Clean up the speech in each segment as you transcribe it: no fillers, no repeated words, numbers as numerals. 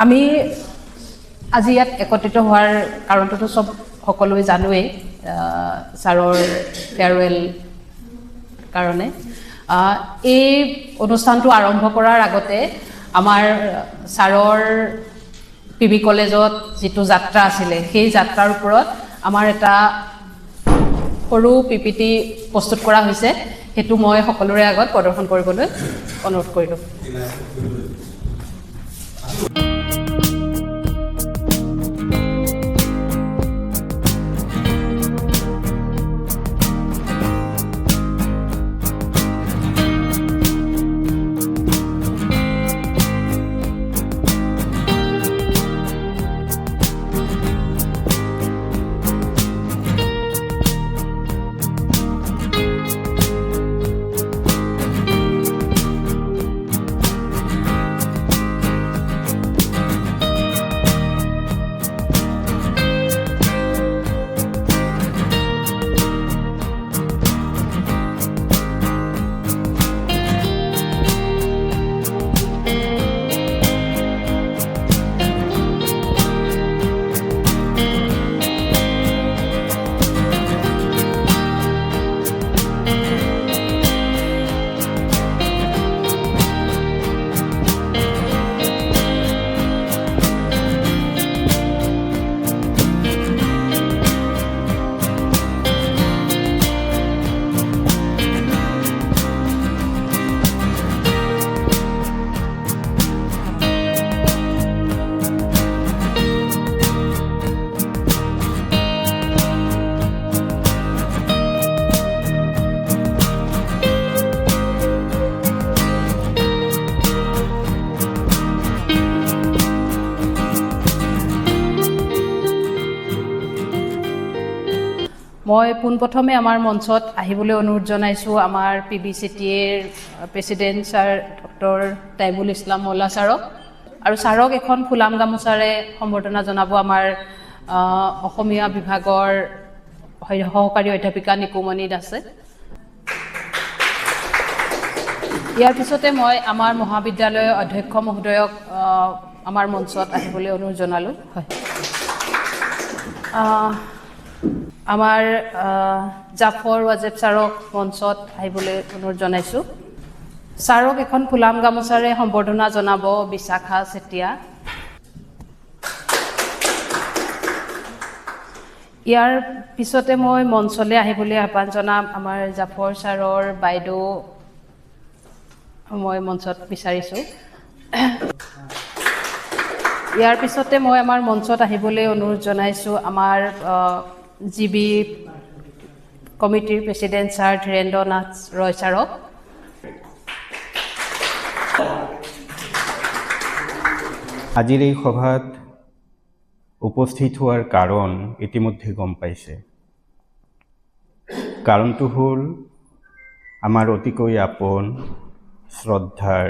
আমি আজি ইয়াত একত্ৰিত হোৱাৰ কাৰণটোতো সকলোৱে জানোৱেই, ছাৰৰ ফেয়াৰৱেল কাৰণে। এই অনুষ্ঠানটো আৰম্ভ কৰাৰ আগতে আমাৰ ছাৰৰ PB কলেজত যিটো যাত্ৰা আছিলে, সেই যাত্ৰাৰ ওপৰত আমাৰ এটা সৰু PPT প্ৰস্তুত কৰা হৈছে, সেইটো মই সকলোৰে আগত প্ৰদৰ্শন কৰিবলৈ অনুৰোধ কৰিলোঁ। মই পোনপ্ৰথমে আমাৰ মঞ্চত আহিবলৈ অনুৰোধ জনাইছোঁ আমাৰ PBCTAৰ president sir doctor Taibul Islam Molla ছাৰক, আৰু ছাৰক এখন ফুলাম গামোচাৰে সম্বৰ্ধনা জনাব আমাৰ অসমীয়া বিভাগৰ সহকাৰী অধ্যাপিকা নিকুমণি দাসে। ইয়াৰ পিছতে মই আমাৰ মহাবিদ্যালয়ৰ অধ্যক্ষ মহোদয়ক আমাৰ মঞ্চত আহিবলৈ অনুৰোধ জনালোঁ। হয়, আমাৰ জাফৰ ৱাজেব ছাৰক মঞ্চত আহিবলৈ অনুৰোধ জনাইছোঁ। ছাৰক এখন ফুলাম গামোচাৰে সম্বৰ্ধনা জনাব বিশাখা চেতিয়া। ইয়াৰ পিছতে মই মঞ্চলৈ আহিবলৈ আহ্বান জনাম আমাৰ জাফৰ ছাৰৰ বাইদেউ, মই মঞ্চত বিচাৰিছোঁ। ইয়াৰ পিছতে মই আমাৰ মঞ্চত আহিবলৈ অনুৰোধ জনাইছোঁ আমাৰ GB কমিটিৰ প্ৰেচিডেণ্ট ছাৰ ধীৰেন্দ্ৰ নাথ ৰয় ছাৰক। আজিৰ এই সভাত উপস্থিত হোৱাৰ কাৰণ ইতিমধ্যে গম পাইছে। কাৰণটো হ'ল আমাৰ অতিকৈ আপোন শ্ৰদ্ধাৰ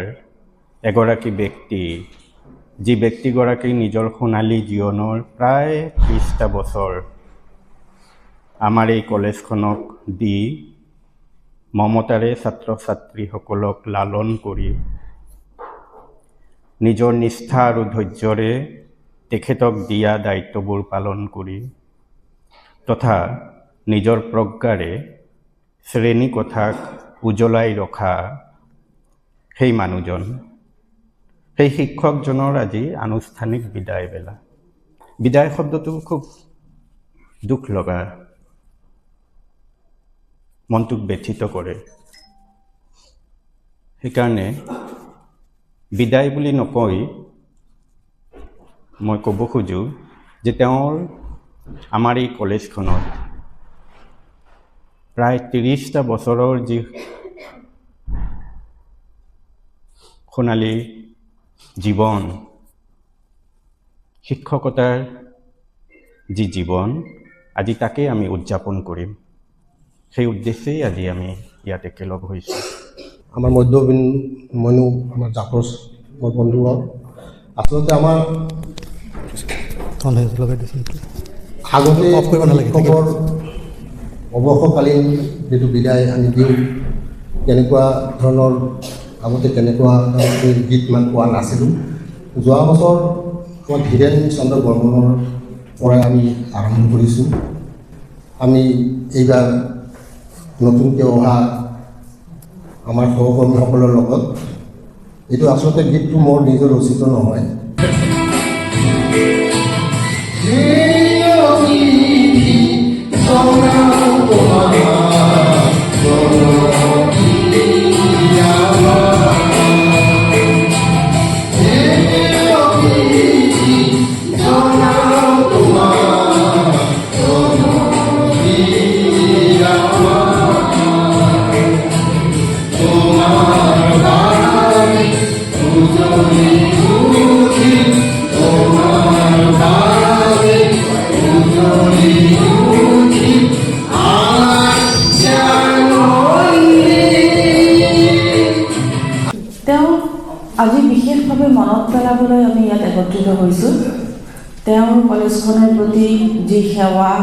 এগৰাকী ব্যক্তি, যি ব্যক্তিগৰাকী নিজৰ সোণালী জীৱনৰ প্ৰায় 30টা বছৰ আমাৰ এই কলেজখনক দি মমতাৰে ছাত্ৰ ছাত্ৰীসকলক লালন কৰি নিজৰ নিষ্ঠা আৰু ধৈৰ্যৰে তেখেতক দিয়া দায়িত্ববোৰ পালন কৰি তথা নিজৰ প্ৰজ্ঞাৰে শ্ৰেণী কথাক উজ্বলাই ৰখা সেই মানুহজন, সেই শিক্ষকজনৰ আজি আনুষ্ঠানিক বিদায় বেলা। বিদায় শব্দটো খুব দুখ লগা, মনটোক ব্যথিত কৰে। সেইকাৰণে বিদায় বুলি নকৈ মই ক'ব খোজোঁ যে তেওঁৰ আমাৰ এই কলেজখনত প্ৰায় 30টা বছৰৰ যি সোণালী জীৱন, শিক্ষকতাৰ যি জীৱন, আজি তাকেই আমি উদযাপন কৰিম। সেই উদ্দেশ্যেই আজি আমি ইয়াত একেলগ হৈছোঁ। আমাৰ মইনো আমাৰ জাফৰ মোৰ বন্ধু হ'ল। আচলতে আমাৰ আগতে শিক্ষকৰ অৱসৰকালীন যিটো বিদায় আমি দিওঁ, তেনেকুৱা ধৰণৰ আগতে তেনেকুৱা গীত ইমান পোৱা নাছিলোঁ। যোৱা বছৰ মই ধীৰেন চন্দ্ৰ বৰ্মনৰ পৰাই আমি আৰম্ভ কৰিছোঁ। আমি এইবাৰ নতুনকৈ অহা আমাৰ সহকৰ্মীসকলৰ লগত এইটো আচলতে গীতটো মোৰ নিজৰ ৰচিত নহয়। আজি বিশেষভাৱে মনত পেলাবলৈ আমি ইয়াত একত্ৰিত হৈছোঁ। তেওঁৰ কলেজখনৰ প্ৰতি যি সেৱা,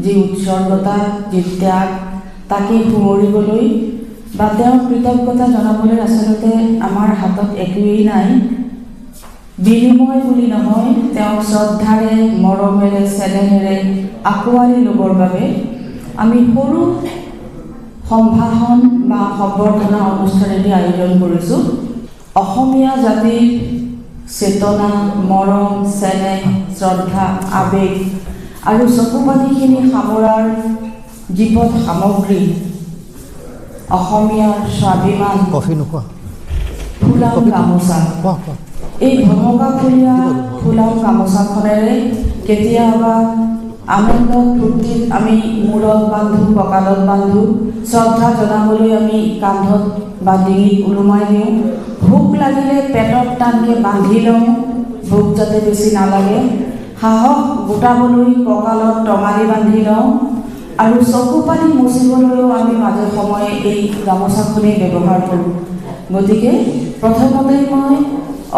যি উৎসৰ্গতা, যি ত্যাগ, তাকে সুঁৱৰিবলৈ বা তেওঁৰ কৃতজ্ঞতা জনাবলৈ আচলতে আমাৰ হাতত একোৱেই নাই। বিনিময় বুলি নহয়, তেওঁ শ্ৰদ্ধাৰে, মৰমেৰে, চেনেহেৰে আঁকোৱালি ল'বৰ বাবে আমি সৰু সম্ভাষণ বা সম্বৰ্ধনা অনুষ্ঠানেদি আয়োজন কৰিছোঁ। অসমীয়া জাতিৰ চেতনা, মৰম, চেনেহ, শ্ৰদ্ধা, আৱেগ আৰু চকুপানীখিনি সামৰাৰ জীপদ সামগ্ৰী অসমীয়াৰ স্বাভিমান ফুলাম গামোচা। এই ধমকাফুলীয়া ফুলাম গামোচাখনেৰে কেতিয়াবা আনন্দ ফূৰ্তিত আমি মূৰত বান্ধো, কঁকালত বান্ধো, শ্ৰদ্ধা জনাবলৈ আমি কান্ধত বা ডিঙিত ওলোমাই দিওঁ। ভোক লাগিলে পেটত টানকৈ বান্ধি লওঁ, ভোক যাতে বেছি নালাগে। সাহস গোটাবলৈ কঁকালত টঙালি বান্ধি লওঁ আৰু চকু পানী মুচিবলৈও আমি মাজে সময়ে এই গামোচাখনেই ব্যৱহাৰ কৰোঁ। গতিকে প্ৰথমতেই মই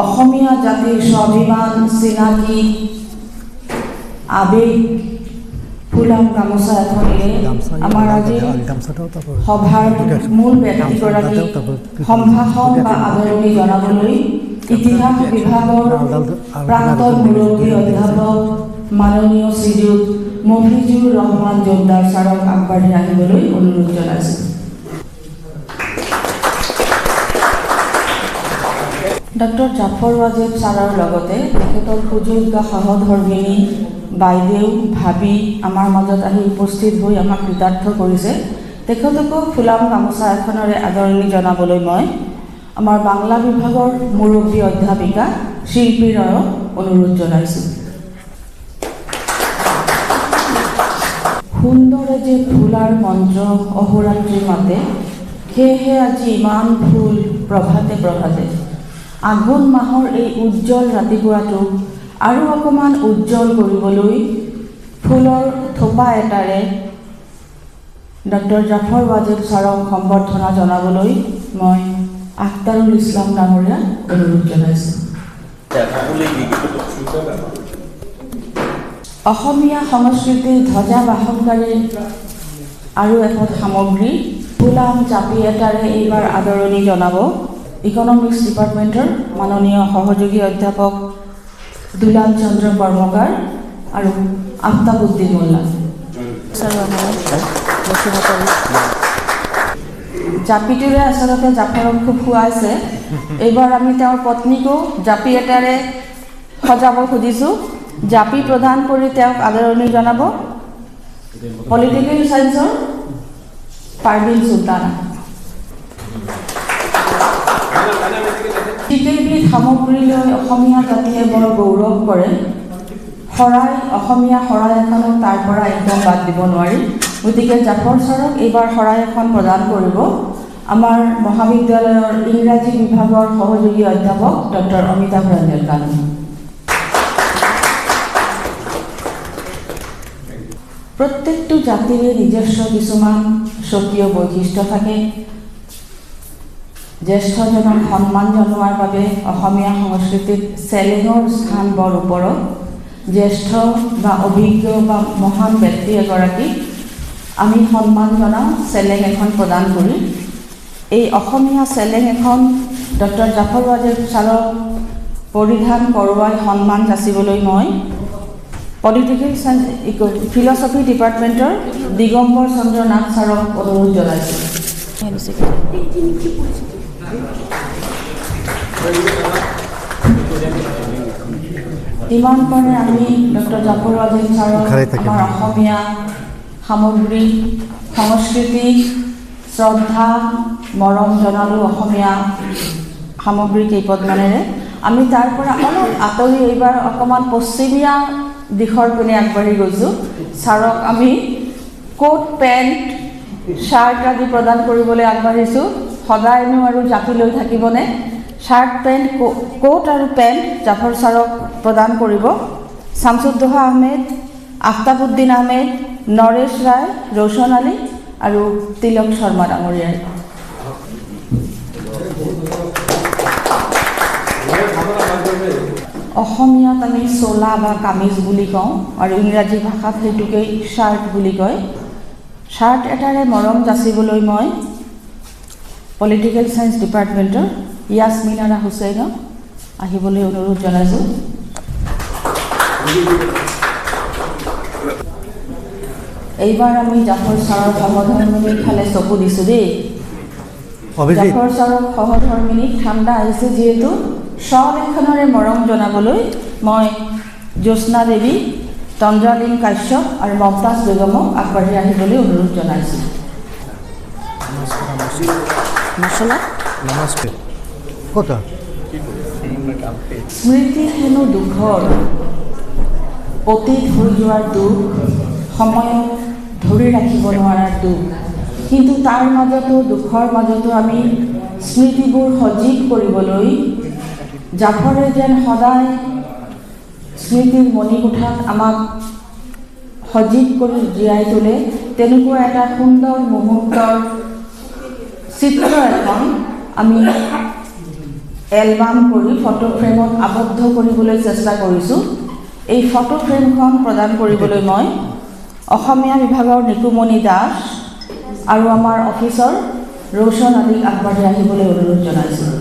অসমীয়া জাতিৰ স্বাভিমান, চিনাকি, আৱেগ ফুলাম গামোচা এখনেৰে আমাৰ আজি সভাৰ মূল ব্যক্তিগৰাকী সম্ভাষণ বা আদৰণি জনাবলৈ ইতিহাস বিভাগৰ প্ৰাক্তন মুৰব্বী অধ্যাপক মাননীয় শ্ৰীযুত মফিজুৰ ৰহমান জোদ্দাৰ ছাৰক আগবাঢ়ি আহিবলৈ অনুৰোধ জনাইছোঁ। ডক্টৰ জাফৰ ৱাজেদ ছাৰৰ লগতে তেখেতৰ সুযোগ্য সহধৰ্মিনী বাইদেউ, ভাবি আমাৰ মাজত আহি উপস্থিত হৈ আমাক কৃতাৰ্থ কৰিছে। তেখেতকো ফুলাম গামোচা এখনেৰে আদৰণি জনাবলৈ মই আমাৰ বাংলা বিভাগৰ মুৰব্বী অধ্যাপিকা শিল্পী ৰয়ক অনুৰোধ জনাইছোঁ। সুন্দৰে যে ফুলাৰ মন্ত্ৰ অহোৰাত্ৰি মাতে, সেয়েহে আজি ইমান ফুল প্ৰভাতে প্ৰভাতে। আঘোণ মাহৰ এই উজ্জ্বল ৰাতিপুৱাটো আৰু অকণমান উজ্জ্বল কৰিবলৈ ফুলৰ থোপা এটাৰে ডক্টৰ জাফৰ ৱাজেদ ছাৰক সম্বৰ্ধনা জনাবলৈ মই আখতাৰুল ইছলাম ডাঙৰীয়া অনুৰোধ জনাইছোঁ। অসমীয়া সংস্কৃতিৰ ধ্বজা বাহনকাৰী আৰু এখন সামগ্ৰী ফুলাম জাপি এটাৰে এইবাৰ আদৰণি জনাব ইকনমিক্স ডিপাৰ্টমেণ্টৰ মাননীয় সহযোগী অধ্যাপক দুলাল চন্দ্ৰ কৰ্মকাৰ আৰু আফতাবুদ্দিন মোল্লা। জাপিটোৰে আচলতে জাফৰক খুব খুৱাইছে। এইবাৰ আমি তেওঁৰ পত্নীকো জাপি এটাৰে সজাব খুজিছোঁ। জাপি প্ৰদান কৰি তেওঁক আদৰণি জনাব পলিটিকেল চায়েন্সৰ পাৰ্ভিন চুলতানা। যিকেইবিধ সামগ্ৰী লৈ অসমীয়া জাতিয়ে বৰ গৌৰৱ কৰে, শৰাই, অসমীয়া শৰাই এখনক তাৰ পৰা একদম বাদ দিব নোৱাৰি। গতিকে জাফৰ ছাৰক এইবাৰ শৰাই এখন প্ৰদান কৰিব আমাৰ মহাবিদ্যালয়ৰ ইংৰাজী বিভাগৰ সহযোগী অধ্যাপক ডক্টৰ অমিতাভ ৰঞ্জন কানু। প্ৰত্যেকটো জাতিৰে নিজস্ব কিছুমান স্বকীয় বৈশিষ্ট্য থাকে। জ্যেষ্ঠজনক সন্মান জনোৱাৰ বাবে অসমীয়া সংস্কৃতিত চেলেঙৰ স্থান বৰ ওপৰত। জ্যেষ্ঠ বা অভিজ্ঞ বা মহান ব্যক্তি এগৰাকীক আমি সন্মান জনাওঁ চেলেং এখন প্ৰদান কৰি। এই অসমীয়া চেলেং এখন ডক্টৰ জাফৰ ৱাজেদ ছাৰক পৰিধান কৰোৱাই সন্মান যাচিবলৈ মই পলিটিকেল চায়েন্স ফিলচফি ডিপাৰ্টমেণ্টৰ দিগম্বৰ চন্দ্ৰ নাথ ছাৰক অনুৰোধ জনাইছোঁ। ইমান পাৰে আমি ডক্টৰ জাফৰ ৱাজিদ ছাৰক আমাৰ অসমীয়া সামগ্ৰী সংস্কৃতি শ্ৰদ্ধা মৰম জনালোঁ। অসমীয়া সামগ্ৰী কেইপদমানেৰে আমি তাৰ পৰা অলপ আঁতৰি এইবাৰ অকণমান পশ্চিমীয়া দিশৰ পিনে আগবাঢ়ি গৈছোঁ। ছাৰক আমি কোট পেণ্ট শ্বাৰ্ট আদি প্ৰদান কৰিবলৈ আগবাঢ়িছোঁ। সদায়নো আৰু জাপি লৈ থাকিবনে? শ্বাৰ্ট পেণ্ট কোট আৰু পেণ্ট জাফৰ ছাৰক প্ৰদান কৰিব। শামছুদ্দোহা আহমেদ, আফতাবুদ্দিন আহমেদ, নৰেশ ৰায়, ৰোশন আলী আৰু তিলক শৰ্মা ডাঙৰীয়াই। অসমীয়াত আমি চোলা বা কামিজ বুলি কওঁ আৰু ইংৰাজী ভাষাত সেইটোকেই শ্বাৰ্ট বুলি কয়। শ্বাৰ্ট এটাৰে মৰম যাচিবলৈ মই পলিটিকেল চায়েন্স ডিপাৰ্টমেণ্টৰ ইয়াছমিনাৰা হুছেইনক আহিবলৈ অনুৰোধ জনাইছোঁ। এইবাৰ আমি জাফৰ ছাৰৰ সহধৰ্মিনীৰ ফালে চকু দিছোঁ দেই। জাফৰ ছাৰৰ সহধৰ্মিনীক ঠাণ্ডা আহিছে যিহেতু শ্বল এখনেৰে মৰম জনাবলৈ মই জ্যোৎস্না দেৱী, তন্দ্ৰালীন কাশ্যপ আৰু মমতাজ বেগমক আগবাঢ়ি আহিবলৈ অনুৰোধ জনাইছোঁ। স্মৃতি কোনো দুখৰ অতীত হৈ যোৱাৰ দুখ, সময়ক ধৰি ৰাখিব নোৱাৰাৰ দুখ, কিন্তু তাৰ মাজতো দুখৰ মাজতো আমি স্মৃতিবোৰ সজীৱ কৰিবলৈ জাফৰে যেন সদায় স্মৃতিৰ মণিকোঠাত আমাক সজীৱ কৰি জীয়াই তোলে, তেনেকুৱা এটা সুন্দৰ মুহূৰ্তৰ চিত্ৰ এখন আমি এলবাম কৰি ফটো ফ্ৰেমত আবদ্ধ কৰিবলৈ চেষ্টা কৰিছোঁ। এই ফটো ফ্ৰেমখন প্ৰদান কৰিবলৈ মই অসমীয়া বিভাগৰ নিকুমণি দাস আৰু আমাৰ অফিচৰ ৰোশন আলীক আগবাঢ়ি আহিবলৈ অনুৰোধ জনাইছোঁ।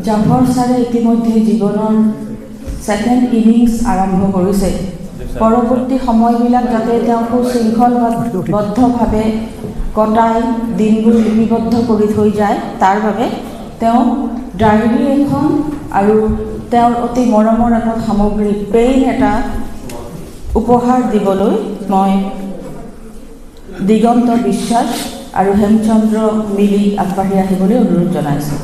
জাফৰ ছাৰে ইতিমধ্যে জীৱনৰ ছেকেণ্ড ইনিংছ আৰম্ভ কৰিছে। পৰৱৰ্তী সময়বিলাক যাতে তেওঁ সুশৃংখলবদ্ধভাৱে কটাই দিনবোৰ লিপিবদ্ধ কৰি থৈ যায়, তাৰ বাবে তেওঁ ডায়েৰী এখন আৰু তেওঁৰ অতি মৰমৰ এটা সামগ্ৰী পেইন এটা উপহাৰ দিবলৈ মই দিগন্ত বিশ্বাস আৰু হেমচন্দ্ৰ মিলি আগবাঢ়ি আহিবলৈ অনুৰোধ জনাইছোঁ।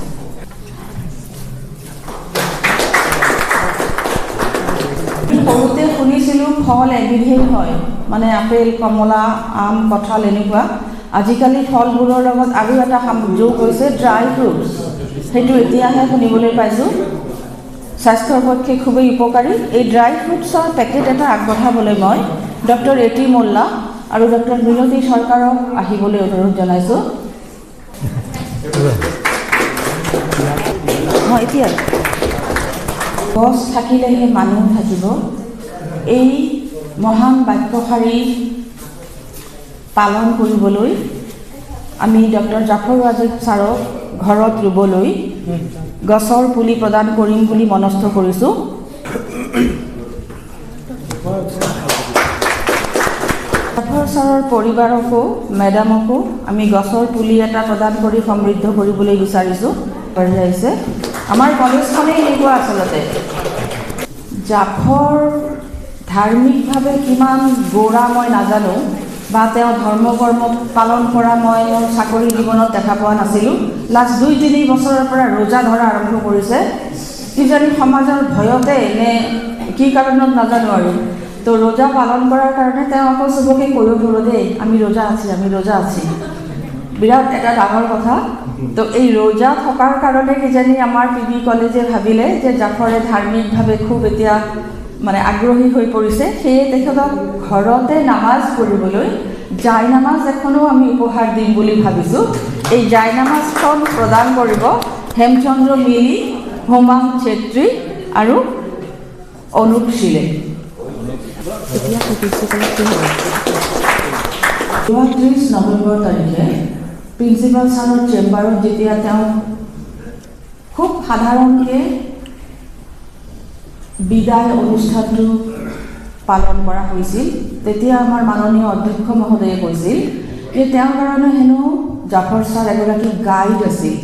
সৰুতে শুনিছিলোঁ ফল এবিধেই হয়, মানে আপেল, কমলা, আম, কঁঠাল এনেকুৱা। আজিকালি ফলবোৰৰ লগত আৰু এটা যোগ হৈছে ড্ৰাই ফ্ৰুটছ। সেইটো এতিয়াহে শুনিবলৈ পাইছোঁ। স্বাস্থ্যৰ পক্ষে খুবেই উপকাৰী। এই ড্ৰাই ফ্ৰুটছৰ পেকেট এটা আগবঢ়াবলৈ মই ডক্টৰ এটি মোল্লা আৰু ডক্টৰ মিনতী চৰকাৰক আহিবলৈ অনুৰোধ জনাইছোঁ। এতিয়া গছ থাকিলেহে মানুহ থাকিব, এই মহান বাক্যশাৰী পালন কৰিবলৈ আমি ডক্টৰ জাফৰ ৱাজিদ ছাৰক ঘৰত ৰুবলৈ গছৰ পুলি প্ৰদান কৰিম বুলি মনস্থ কৰিছোঁ। জাফৰ ছাৰৰ পৰিবাৰকো মেডামকো আমি গছৰ পুলি এটা প্ৰদান কৰি সমৃদ্ধ কৰিবলৈ বিচাৰিছোঁ। আহিছে আমাৰ কলেজখনেই এনেকুৱা আচলতে। জাফৰ ধাৰ্মিকভাৱে কিমান গৌৰা মই নাজানো, বা তেওঁ ধৰ্ম কৰ্ম পালন কৰা মই মোৰ চাকৰি জীৱনত দেখা পোৱা নাছিলোঁ। লাষ্ট 2-3 বছৰৰ পৰা ৰোজা ধৰা আৰম্ভ কৰিছে, কিজানি সমাজৰ ভয়তে নে কি কাৰণত নাজানো আৰু। তো ৰোজা পালন কৰাৰ কাৰণে তেওঁ আকৌ চবকে কৈও ধৰোঁ দেই, আমি ৰোজা আছি, বিৰাট এটা ডাঙৰ কথা। তো এই ৰোজা থকাৰ কাৰণে কিজানি আমাৰ PB কলেজে ভাবিলে যে জাফৰে ধাৰ্মিকভাৱে খুব এতিয়া মানে আগ্ৰহী হৈ পৰিছে, সেয়ে তেখেতক ঘৰতে নামাজ পঢ়িবলৈ জায়নামাজ এখনো আমি উপহাৰ দিম বুলি ভাবিছোঁ। এই জায়নামাজখন প্ৰদান কৰিব হেমচন্দ্ৰ মিলি, হোমাং ছেত্ৰী আৰু অনুপ শিলে। 30 নৱেম্বৰ তাৰিখে প্ৰিন্সিপাল ছাৰৰ চেম্বাৰত যেতিয়া তেওঁ খুব সাধাৰণকৈ বিদায় অনুষ্ঠানটো পালন কৰা হৈছিল। তেতিয়া আমাৰ মাননীয় অধ্যক্ষ মহোদয়ে কৈছিল যে তেওঁৰ কাৰণে হেনো জাফৰ ছাৰ এগৰাকী গাইড আছিল।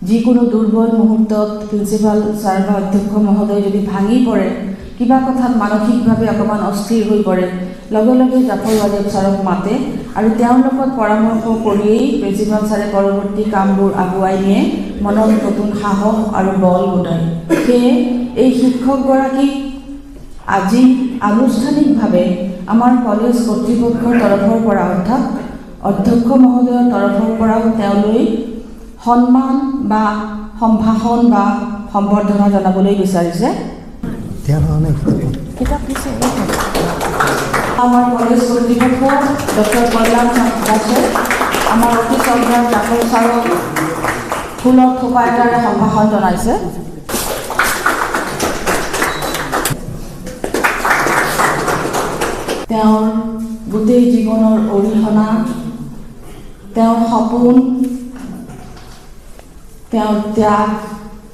যিকোনো দুৰ্বল মুহূৰ্তত প্ৰিন্সিপাল ছাৰ বা অধ্যক্ষ মহোদয় যদি ভাঙি পৰে, কিবা কথাত মানসিকভাৱে অকণমান অস্থিৰ হৈ পৰে, লগে লগে জাফৰ ৱাজেদ ছাৰক মাতে আৰু তেওঁৰ লগত পৰামৰ্শ কৰিয়েই প্ৰিন্সিপাল ছাৰে পৰৱৰ্তী কামবোৰ আগুৱাই নিয়ে, মনত নতুন সাহস আৰু বল গোটায়। সেয়ে এই শিক্ষকগৰাকীক আজি আনুষ্ঠানিকভাৱে আমাৰ কলেজ কৰ্তৃপক্ষৰ তৰফৰ পৰা অৰ্থাৎ অধ্যক্ষ মহোদয়ৰ তৰফৰ পৰাও তেওঁলৈ সন্মান বা সম্ভাষণ বা সম্বৰ্ধনা জনাবলৈ বিচাৰিছে। আমাৰ কলেজ কৰ্তৃপক্ষ ডক্টৰ কল্যাণ দাসে আমাৰ অতি শ্ৰদ্ধাৰ জাফৰ ছাৰক ফুলৰ থোপা এটাৰে সম্ভাষণ জনাইছে। তেওঁৰ গোটেই জীৱনৰ অৰিহণা, তেওঁৰ সপোন, তেওঁৰ ত্যাগ,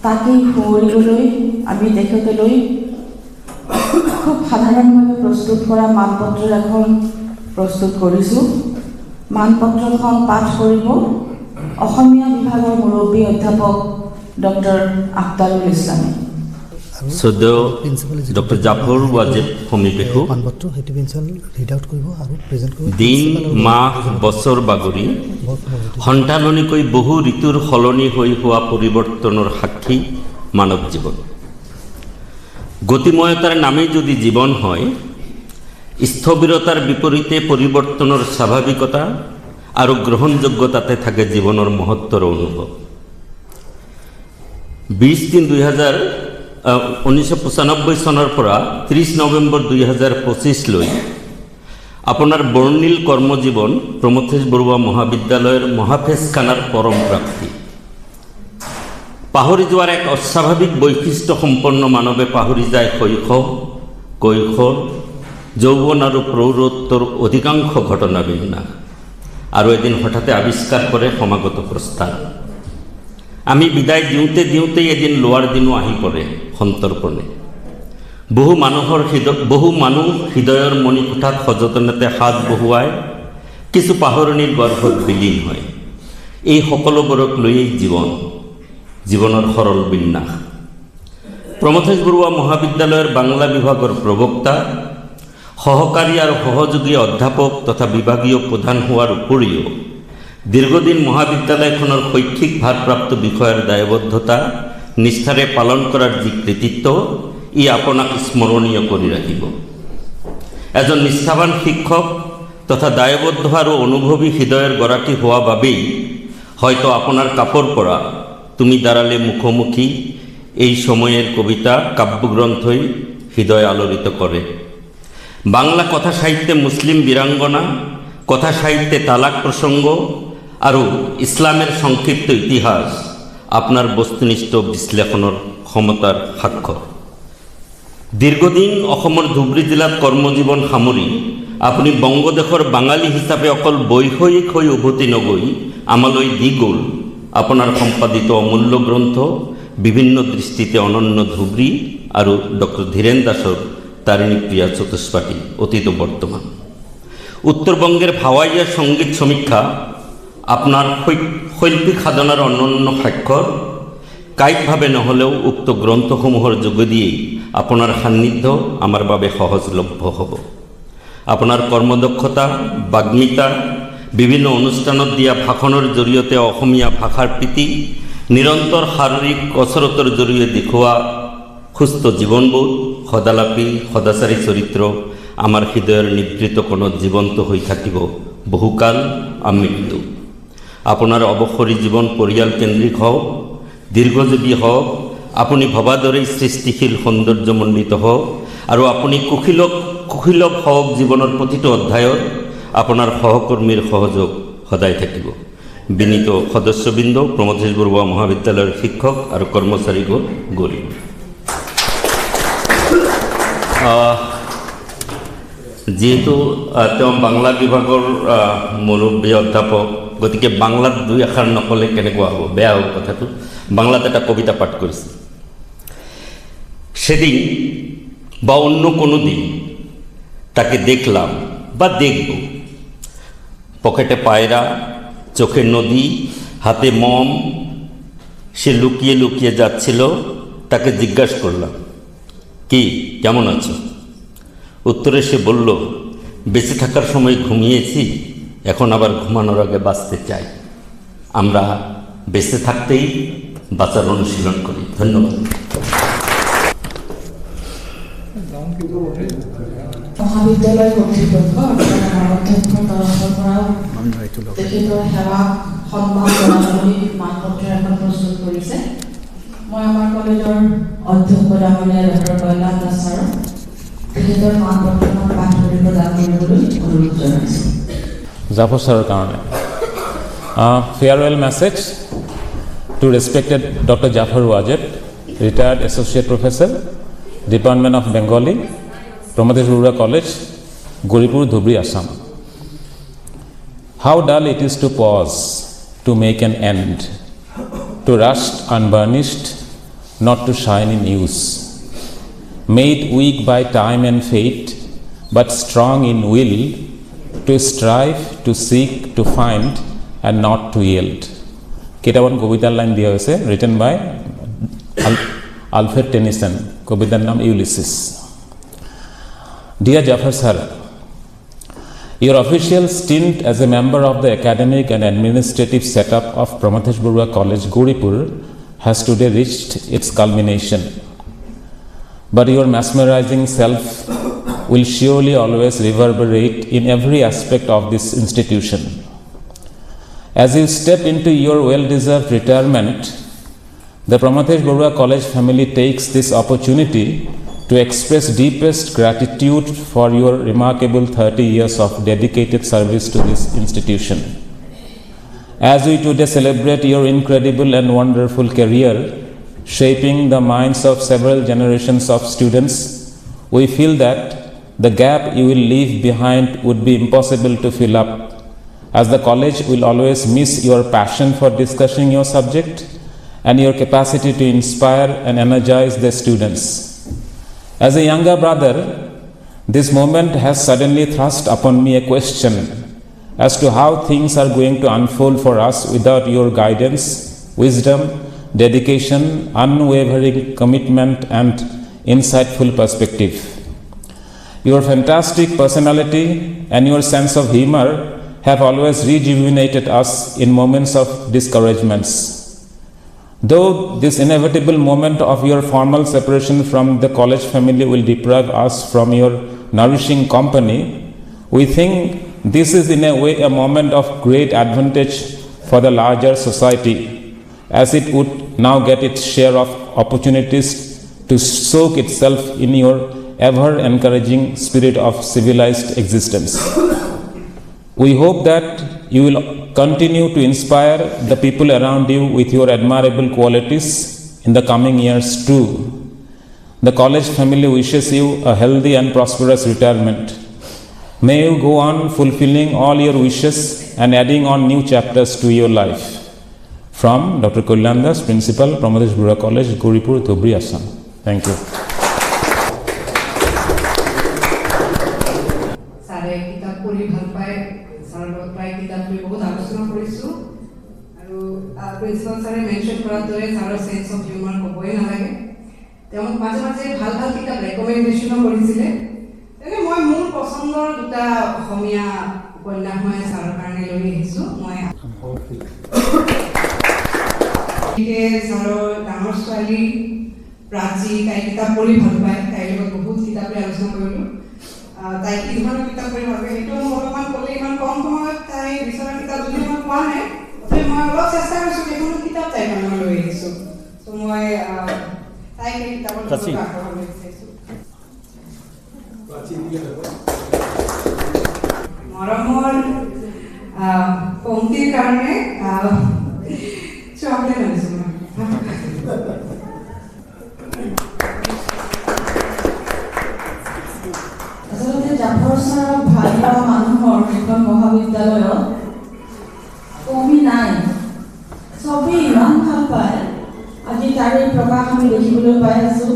তাকেই সোঁৱৰিবলৈ আমি তেখেতলৈ খুব সাধাৰণভাৱে প্ৰস্তুত কৰা মানপত্ৰ এখন প্ৰস্তুত কৰিছোঁ। মানপত্ৰখন পাঠ কৰিব অসমীয়া বিভাগৰ মুৰব্বী অধ্যাপক ডক্টৰ আখতাৰুল ইছলামে। শ্ৰদ্ধেয় ডক্টৰ জাফৰ ৱাজেদ সমীপেশু দিন মাহ বছৰ বাগৰি সন্তাননিকৈ বহু ঋতুৰ সলনি হৈ হোৱা পৰিৱৰ্তনৰ সাক্ষী মানৱ জীৱন। গতিময়তাৰ নামেই যদি জীৱন হয়, স্থবিৰতাৰ বিপৰীতে পৰিৱৰ্তনৰ স্বাভাৱিকতা আৰু গ্ৰহণযোগ্যতাতে থাকে জীৱনৰ মহত্বৰ অনুভৱ। 1995 চনৰ পৰা 30 নৱেম্বৰ 2025 আপোনাৰ বৰ্ণিল কৰ্মজীৱন প্ৰমথেশ বৰুৱা মহাবিদ্যালয়ৰ মহাফেজখানাৰ পৰম প্ৰাপ্তি। পাহৰি যোৱাৰ এক অস্বাভাৱিক বৈশিষ্ট্য সম্পন্ন মানৱে পাহৰি যায় শৈশৱ, কৈশোৰ, যৌৱন আৰু প্ৰৌঢ়ত্বৰ অধিকাংশ ঘটনা বিন্যাস আৰু এদিন হঠাতে আৱিষ্কাৰ কৰে সমাগত প্ৰস্থান। আমি বিদায় দিওঁতেই এদিন লোৱাৰ দিনো আহি পৰে সন্তৰ্পণে। বহু মানুহ হৃদয়ৰ মণিকোঠাত সযতনেতে হাত বহুৱাই কিছু পাহৰণিৰ গৰ্ভত বিলীন হয়। এই সকলোবোৰক লৈয়েই জীৱনৰ সৰল বিন্যাস। প্ৰমথেশ বৰুৱা মহাবিদ্যালয়ৰ বাংলা বিভাগৰ প্ৰবক্তা, সহকাৰী আৰু সহযোগী অধ্যাপক তথা বিভাগীয় প্ৰধান হোৱাৰ উপৰিও দীৰ্ঘদিন মহাবিদ্যালয়খনৰ শৈক্ষিক ভাৰপ্ৰাপ্ত বিষয়াৰ দায়বদ্ধতা নিষ্ঠাৰে পালন কৰাৰ যি কৃতিত্ব, ই আপোনাক স্মৰণীয় কৰি ৰাখিব। এজন নিষ্ঠাৱান শিক্ষক তথা দায়বদ্ধ আৰু অনুভৱী হৃদয়ৰ গৰাকী হোৱা বাবেই হয়তো আপোনাৰ কাপৰ পৰা তুমি দাঁড়ালে মুখোমুখি এই সময়ের কবিতা কাব্যগ্রন্থই হৃদয় আলোড়িত করে। বাংলা কথা সাহিত্যে মুসলিম বীরাঙ্গনা, কথা সাহিত্যে তালাক প্রসঙ্গ আর ইসলামের সংক্ষিপ্ত ইতিহাস আপনার বস্তুনিষ্ঠ বিশ্লেষণের ক্ষমতার সাক্ষর। দীর্ঘদিন অসমৰ ধুবুৰী জিলাত কৰ্মজীৱন সামৰি আপুনি বংগদেশৰ বাঙালী হিচাপে অকল বৈষয়িক হৈ উভতি নগৈ আমালৈ দি গ'ল আপোনাৰ সম্পাদিত অমূল্য গ্ৰন্থ বিভিন্ন দৃষ্টিতে অনন্য ধুবুৰী আৰু ডক্টৰ ধীৰেন দাসৰ তাৰিণী প্ৰিয়া চতুষ্পাঠী অতীত বৰ্তমান। উত্তৰবঙ্গেৰ ভাওয়াইয়া সংগীত সমীক্ষা আপনাৰ শৈল্পিক সাধনাৰ অনন্য স্বাক্ষৰ। কায়িকভাৱে নহলেও উক্ত গ্ৰন্থসমূহৰ যোগেদিয়েই আপোনাৰ সান্নিধ্য আমাৰ বাবে সহজলভ্য হ'ব। আপোনাৰ কৰ্মদক্ষতা, বাগ্মিতা, বিভিন্ন অনুষ্ঠানত দিয়া ভাষণৰ জৰিয়তে অসমীয়া ভাষাৰ প্ৰীতি, নিৰন্তৰ শাৰীৰিক কচৰতৰ জৰিয়তে দেখুওৱা সুস্থ জীৱনবোধ, সদালাপী সদাচাৰী চৰিত্ৰ আমাৰ হৃদয়ৰ নিভৃত কোণত জীৱন্ত হৈ থাকিব বহুকাল আমৃত্যু। আপোনাৰ অৱসৰী জীৱন পৰিয়ালকেন্দ্ৰিক হওক, দীৰ্ঘজীৱী হওক, আপুনি ভবা দৰেই সৃষ্টিশীল সৌন্দৰ্যমণ্ডিত হওক আৰু আপুনি কুশীলভ হওক জীৱনৰ প্ৰতিটো অধ্যায়ত আপোনাৰ সহকৰ্মীৰ সহযোগ সদায় থাকিব। বিনীত সদস্যবৃন্দ, প্ৰমথেশ বৰুৱা মহাবিদ্যালয়ৰ শিক্ষক আৰু কৰ্মচাৰীগণ গৰিব। যেহেতু তেওঁ বাংলা বিভাগৰ মুৰব্বী অধ্যাপক গতিকে বাংলাত দুই এষাৰ নক'লে কেনেকুৱা হ'ব, বেয়া হ'ব কথাটো। বাংলাত এটা কবিতা পাঠ কৰিছিল। সেদিন বা অন্য কোনো দিন তাকে দেখলাম বা দেখব, পকেটে পায়রা, চোখে নদী, হাতে মম, সে লুকিয়ে লুকিয়ে যাচ্ছিল। তাকে জিজ্ঞাসা করলাম, কি কেমন আছো? উত্তরে সে বলল, বেঁচে থাকার সময় ঘুমিয়েছি, এখন আবার ঘুমানোর আগে বাঁচতে চাই। আমরা বেঁচে থাকতেই বাঁচার অনুশীলন করি। ধন্যবাদ। মহাবিদ্যালয় কৰ্তৃপক্ষ আৰু অধ্যক্ষৰ তৰফৰ পৰাও তেখেতৰ সেৱাক সন্মান জনাবলৈ মানপত্ৰ এখন প্ৰস্তুত কৰিছে। মই আমাৰ কলেজৰ অধ্যক্ষ ডাঙৰীয়া ডক্টৰ কল্যাণ দাস ছাৰক তেখেতৰ মানপত্ৰখন পাঠ কৰি প্ৰদান কৰিবলৈ অনুৰোধ জনাইছোঁ। জাফৰ ছাৰৰ কাৰণে farewell message to respected doctor Jafar Wajed, retired associate professor, department of Bengali, Pramathesh Barua College, Gauripur, Dhubri, Assam. How dull it is to pause, to make an end, to rust unburnished, not to shine in use. Made weak by time and fate, but strong in will, to strive, to seek, to find, and not to yield. Kitaban Kobitar line diya hoise, written by Alfred Tennyson. Kobitar naam Ulysses. Dear Jafar sir, your official stint as a member of the academic and administrative setup of Pramathesh Barua College, Gauripur, has today reached its culmination. But your mesmerizing self will surely always reverberate in every aspect of this institution. As you step into your well-deserved retirement, the Pramathesh Barua College family takes this opportunity to express deepest gratitude for your remarkable 30 years of dedicated service to this institution. As we today celebrate your incredible and wonderful career, shaping the minds of several generations of students, we feel that the gap you will leave behind would be impossible to fill up, as the college will always miss your passion for discussing your subject and your capacity to inspire and energize the students. As a younger brother, this moment has suddenly thrust upon me a question as to how things are going to unfold for us without your guidance, wisdom, dedication, unwavering commitment, and insightful perspective. Your fantastic personality and your sense of humor have always rejuvenated us in moments of discouragements. Though this inevitable moment of your formal separation from the college family will deprive us from your nourishing company, we think this is in a way a moment of great advantage for the larger society, as it would now get its share of opportunities to soak itself in your ever-encouraging spirit of civilized existence. We hope that you will continue to inspire the people around you with your admirable qualities in the coming years too. The college family wishes you a healthy and prosperous retirement. May you go on fulfilling all your wishes and adding on new chapters to your life. From Dr. Kalyan Das, Principal, Pramathesh Barua College, Gauripur, Dhubri, Assam. Thank you. Sare kitab puri bhal pae, sare প্ৰায় কিতাপ পঢ়ি বহুত আলোচনা কৰিছোঁ আৰু principal ছাৰে mention কৰাৰ দৰে ছাৰৰ চেঞ্চ অফ হিউমাৰ ক'বই নালাগে। তেওঁ মাজে মাজে ভাল ভাল কিতাপ ৰেকমেণ্ডেশ্যনো কৰিছিলে। তেনে মই মোৰ পচন্দৰ দুটা অসমীয়া উপন্যাস মই ছাৰৰ কাৰণে লৈ আহিছোঁ। মই ছাৰৰ ডাঙৰ ছোৱালী প্ৰাচী, তাই কিতাপ পঢ়ি ভাল পায়, তাইৰ লগত বহুত কিতাপে আলোচনা কৰিলোঁ। তাই কি ধৰণৰ কিতাপ পঢ়ি ভাল পায় সেইটো মোক অলপমান ক'লে, ইমান কম সময়ত তাই বিচৰা কিতাপ যদি মই পোৱা নাই, তথাপি মই অলপ চেষ্টা কৰিছোঁ কেইখনো কিতাপ তাইৰ কাৰণে মই লৈ আহিছোঁ। ত' মই তাইক এই কিতাপৰ প্ৰতি আগ্ৰহ লৈ বিচাৰিছোঁ। মৰমৰ পংক্তিৰ কাৰণে চকলেট আনিছোঁ মই। আচলতে জাফৰ ছাৰক ভাল পোৱা মানুহৰ এখন মহাবিদ্যালয়ত কোন চবেই ইমান ভাল পায়। আজি তাৰে প্ৰকাশ আমি দেখিবলৈ পাই আছোঁ।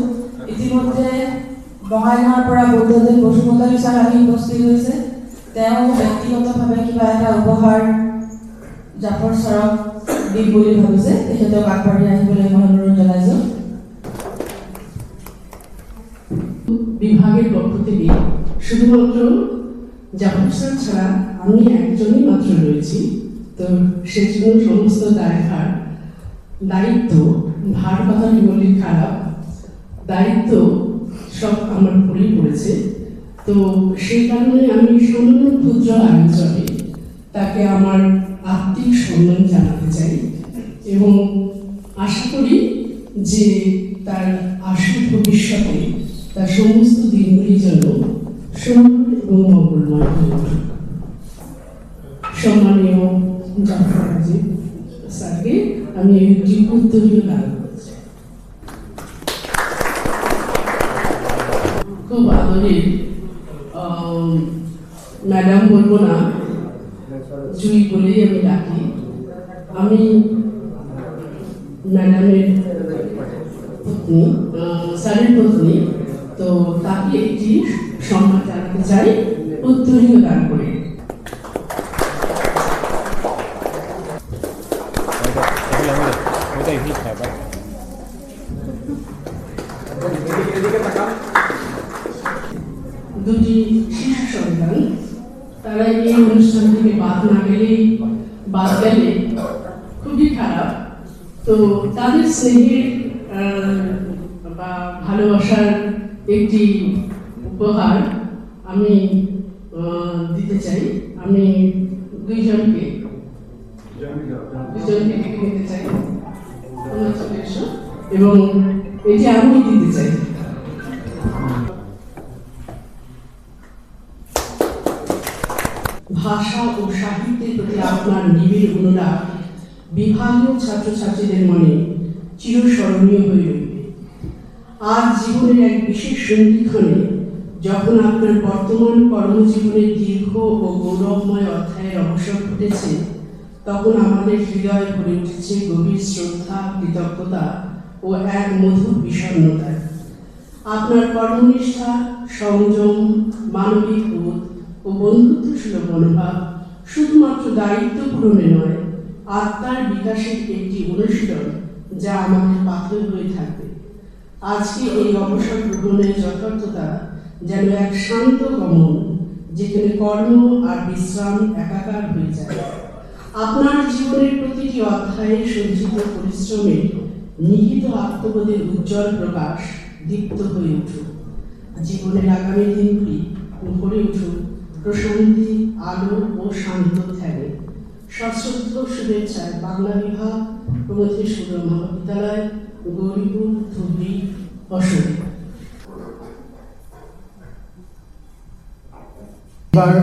ইতিমধ্যে বঙাইগাঁৱৰ পৰা বুদ্ধদেৱ বসুমতাৰী ছাৰ আহি উপস্থিত হৈছে। তেওঁ ব্যক্তিগতভাৱে কিবা এটা উপহাৰ জাফৰ ছাৰক দিম বুলি ভাবিছে, তেখেতক আগবাঢ়ি আহিবলৈ মই অনুৰোধ জনাইছোঁ। বিভাগের পক্ষ থেকে শুধুমাত্র জাফর স্যার ছাড়া আমি একজনই মাত্র রয়েছি, তো সেজন্য সমস্ত দায়িত্ব ভার কথাটি বললে খারাপ, দায়িত্ব সব আমার উপরেই পড়েছে। তো সেই কারণে আমি সামান্য ক্ষুদ্র আয়োজনে তাকে আমার আত্মিক সম্মান জানাতে চাই এবং আশা করি যে তার আসল ভবিষ্যতে তার সমস্ত দিনগুলির জন্য সুন্দর এবং মঙ্গলময় হয়ে উঠুক। সম্মানীয় জাফর আজিজ স্যারকে আমি একটি উত্তরীয় দান করছি। খুব আদরের ম্যাডাম বলবো না, জুই বলেই আমি ডাকি। আমি ম্যাডামের পত্নী, স্যারের পত্নী, তো তাকে একটি সম্মান জানাতে চাই উত্তরীয় দান করে। দুটি শিশু সন্তান, তারা এই অনুষ্ঠান থেকে বাদ গেলে খুবই খারাপ। তো তাদের স্নেহের বা ভালোবাসার একটি উপহার আমি দিতে চাই। আমি দুইজনকে ডেকে নিতে চাই এবং এটি আমি দিতে চাই। ভাষা ও সাহিত্যের প্রতি আপনার নিবিড় অনুরাগ বিভাগীয় ছাত্রছাত্রীদের মনে চিরস্মরণীয় হয়ে রইবে। আজ জীবনের এক বিশেষ সন্ধিক্ষণে যখন আপনার বর্তমান কর্মজীবনের দীর্ঘ ও গৌরবময় অধ্যায়ের অবসর ঘটেছে, তখন আমাদের হৃদয় ভরে উঠেছে গভীর শ্রদ্ধা, কৃতজ্ঞতা ও এক মধুর বিষণ্ণতায়। আপনার কর্মনিষ্ঠা, সংযম, মানবিক বোধ ও বন্ধুত্বসুলভ মনোভাব শুধুমাত্র দায়িত্ব পূরণে নয়, আত্মার বিকাশের একটি অনুশীলন যা আমাদের পাথর হয়ে থাকবে। আজকে এই অবসর গ্রহণের যথার্থতা যেন এক শান্ত গমন, যেখানে কর্ম আর বিশ্রাম একাকার হয়ে যায়। আপনার জীবনের প্রতিটি অধ্যায়ে সঞ্চিত পরিশ্রমে নিহিত আত্মবোধের উজ্জ্বল প্রকাশ দীপ্ত হয়ে উঠুক। জীবনের আগামী দিনগুলি ভরে উঠুক প্রশান্তি, আলো ও শান্ত ধ্যানে। সশ্রদ্ধ শুভেচ্ছায় বাংলা বিভাগ, প্রমথেশ্বর মহাবিদ্যালয়, গৌরীপুর, ধুবড়ী, অসম। এবার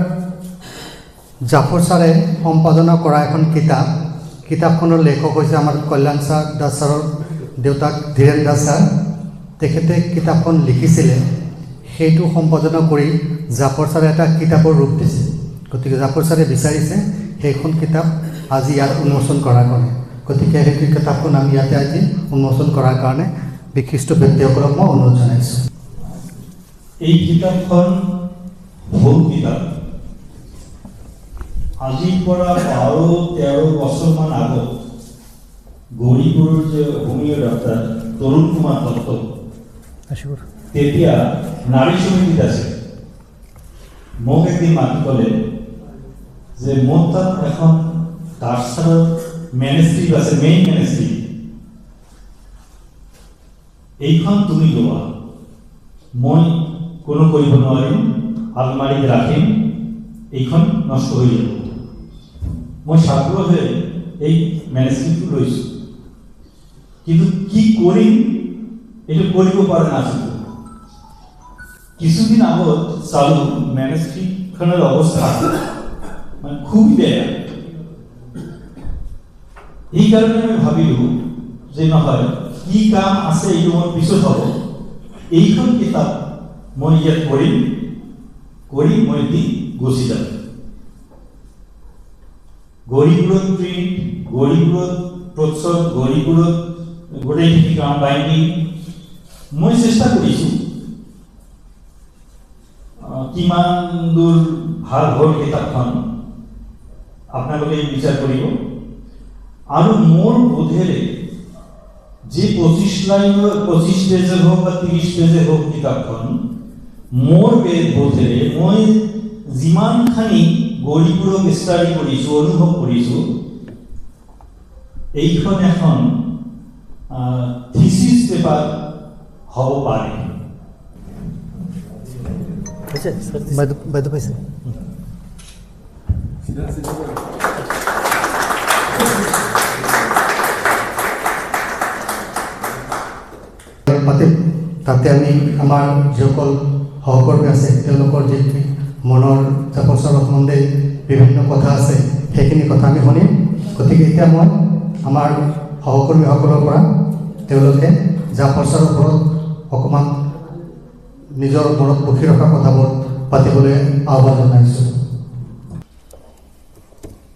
জাফর ছাৰে সম্পাদনা কৰা এখন কিতাপখনৰ লেখক হৈছে আমাৰ কল্যাণ দাস ছাৰৰ দেউতাক ধীৰেন দাস ছাৰ। তেখেতে কিতাপখন লিখিছিলে, সেইটো সম্পাদনা কৰি জাফৰ ছাৰে এটা কিতাপৰ ৰূপ দিছে। গতিকে জাফৰ ছাৰে বিচাৰিছে সেইখন কিতাপ আজি ইয়াত উন্মোচন কৰাৰ কাৰণে। গতিকে সেই কিতাপখন আমি ইয়াতে আজি উন্মোচন কৰাৰ কাৰণে বিশিষ্ট ব্যক্তিসকলক মই অনুৰোধ জনাইছোঁ। এই কিতাপখন ভুল কিতাপ। আজিৰ পৰা 12-13 বছৰমান আগত গৌৰীপুৰৰ যে হোমিঅ' ডক্টৰ তৰুণ কুমাৰ দত্ত, তেতিয়া নাৰী সমিতিত আছে, মোক একদিন মাতি ক'লে যে মোৰ তাত এখন কাৰ্চাৰৰ মেনেস্ক্ৰিপ্ট আছে, মেইন মেনেস্ক্ৰিপ্ট, এইখন তুমি লোৱা, মই কোনো কৰিব নোৱাৰিম, আলমাৰীত ৰাখিম, এইখন নষ্ট হৈ যাব। মই ছাত্ৰ হৈ এই মেনেস্ক্ৰিপ্টটো লৈছোঁ, কিন্তু কি কৰিম এইটো কৰিব পৰা নাছিলোঁ। কিছুদিন আগত চালোঁ মেনেস্ক্ৰিপ্টখনৰ অৱস্থা মানে খুব বেয়া। এইকাৰণে আমি ভাবিলোঁ যে নহয়, কি কাম আছে এইটো মোৰ পিছত হ'ব, এইখন কিতাপ মই ইয়াত কৰি মই দি গুচি যাম। গৌৰীপুৰত প্ৰিণ্ট, গৌৰীপুৰত প্ৰচ্ছদ গৌৰীপুৰত গোটেইখিনি কাম বাইণ্ডিং মই চেষ্টা কৰিছোঁ। কিমান দূৰ ভাল হ'ল কিতাপখন আপোনালোকে বিচাৰ কৰিব। আৰু মোৰ বোধেৰে যে 25 পেজৰ হওক বা 30 পেজৰ হওক কিতাপখন, মোৰ বোধেৰে মই যিমানখিনি গৌৰীপুৰক ষ্টাডি কৰিছোঁ, অনুভৱ কৰিছোঁ, এইখন এখন থিচিছ পেপাৰ হ'ব পাৰে। বাইদেউ পাইছে পাতিম। তাতে আমি আমাৰ যিসকল সহকৰ্মী আছে তেওঁলোকৰ যি মনৰ জাফৰ ছাৰৰ সম্বন্ধে বিভিন্ন কথা আছে, সেইখিনি কথা আমি শুনিম। গতিকে এতিয়া মই আমাৰ সহকৰ্মীসকলৰ পৰা তেওঁলোকে জাফৰ ছাৰৰ ওপৰত অকণমান নিজৰ মনত পুহি ৰখা কথাবোৰ পাতিবলৈ আহ্বান জনাইছোঁ।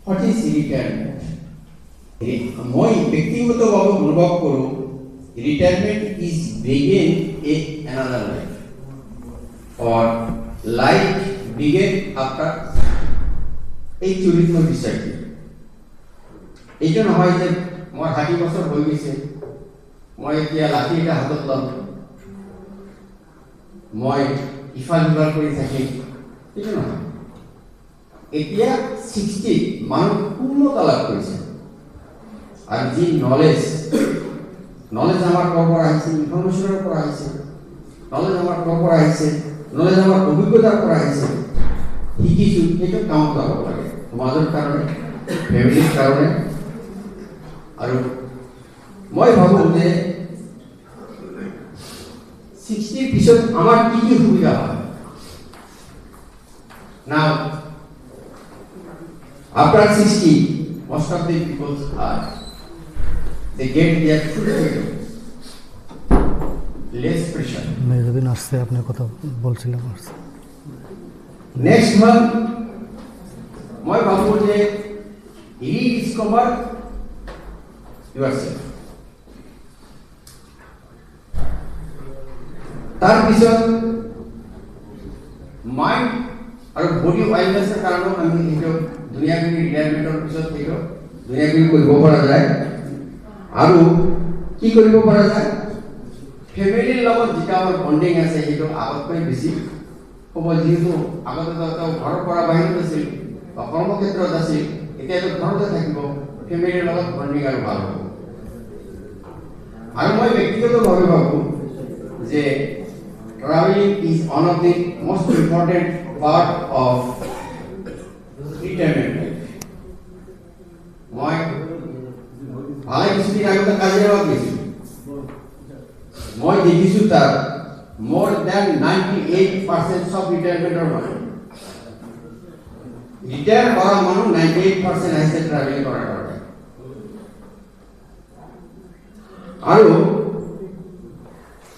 What is retirement? মই ব্যক্তিগতভাৱে অনুভৱ কৰোঁ retirement is begin another life or life begin after এই চুৰিত মই বিশ্বাস কৰোঁ। এইটো নহয় যে মোৰ 60 বছৰ হৈ গৈছে, মই এতিয়া লাঠি এটা হাতত ল'ম, মই ইফাল সিফাল কৰি থাকিম, এইটো নহয়। এতিয়া 60 মানুহ পূৰ্ণতা লাভ কৰিছে আৰু যি নলেজ আমাৰ ক'ৰ পৰা আহিছে, ইনফৰমেশ্যনৰ পৰা আহিছে, নলেজ আমাৰ ক'ৰ পৰা আহিছে, নলেজ আমাৰ অভিজ্ঞতাৰ পৰা আহিছে, শিকিছোঁ, সেইটো কামত লগাব লাগে সমাজৰ কাৰণে, ফেমিলিৰ কাৰণে। আৰু মই ভাবোঁ যে 60 পিছত আমাৰ কি কি সুবিধা হয়। Now, after 60, most of the people they get their full freedom, less pressure. মেহরবিন আসছে, আপনার কথা বলছিলাম। Next one, মই ভাবোঁ যে rediscover yourself. তাৰপিছত মাইণ্ড আৰু বডি ৱাইল্ডনেছৰ কাৰণেও আমি সেইটো ধুনীয়াকৈ ৰিটায়াৰমেণ্টৰ পিছত সেইটো ধুনীয়াকৈ কৰিব পৰা যায়। আৰু কি কৰিব পৰা যায়, ফেমিলিৰ লগত যিটো আমাৰ বণ্ডিং আছে সেইটো আগতকৈ বেছি হ'ব। যিহেতু আগতে তেওঁ ঘৰৰ পৰা বাহিৰত আছিল বা কৰ্মক্ষেত্ৰত আছিল, এতিয়াতো ঘৰতে থাকিব, ফেমিলিৰ লগত বণ্ডিং আৰু ভাল হ'ব। আৰু মই ব্যক্তিগতভাৱে ভাবোঁ যে traveling is one of the most important part of retirement life. মই ভালে কিছুদিন আগতে কাজিৰঙাত গৈছিলোঁ, মই দেখিছোঁ তাত more than 98% সব ৰিটায়াৰমেণ্টৰ মানুহ, ৰিটায়াৰ কৰা মানুহ 98% আহিছে ট্ৰেভেলিং কৰাৰ কাৰণে। আৰু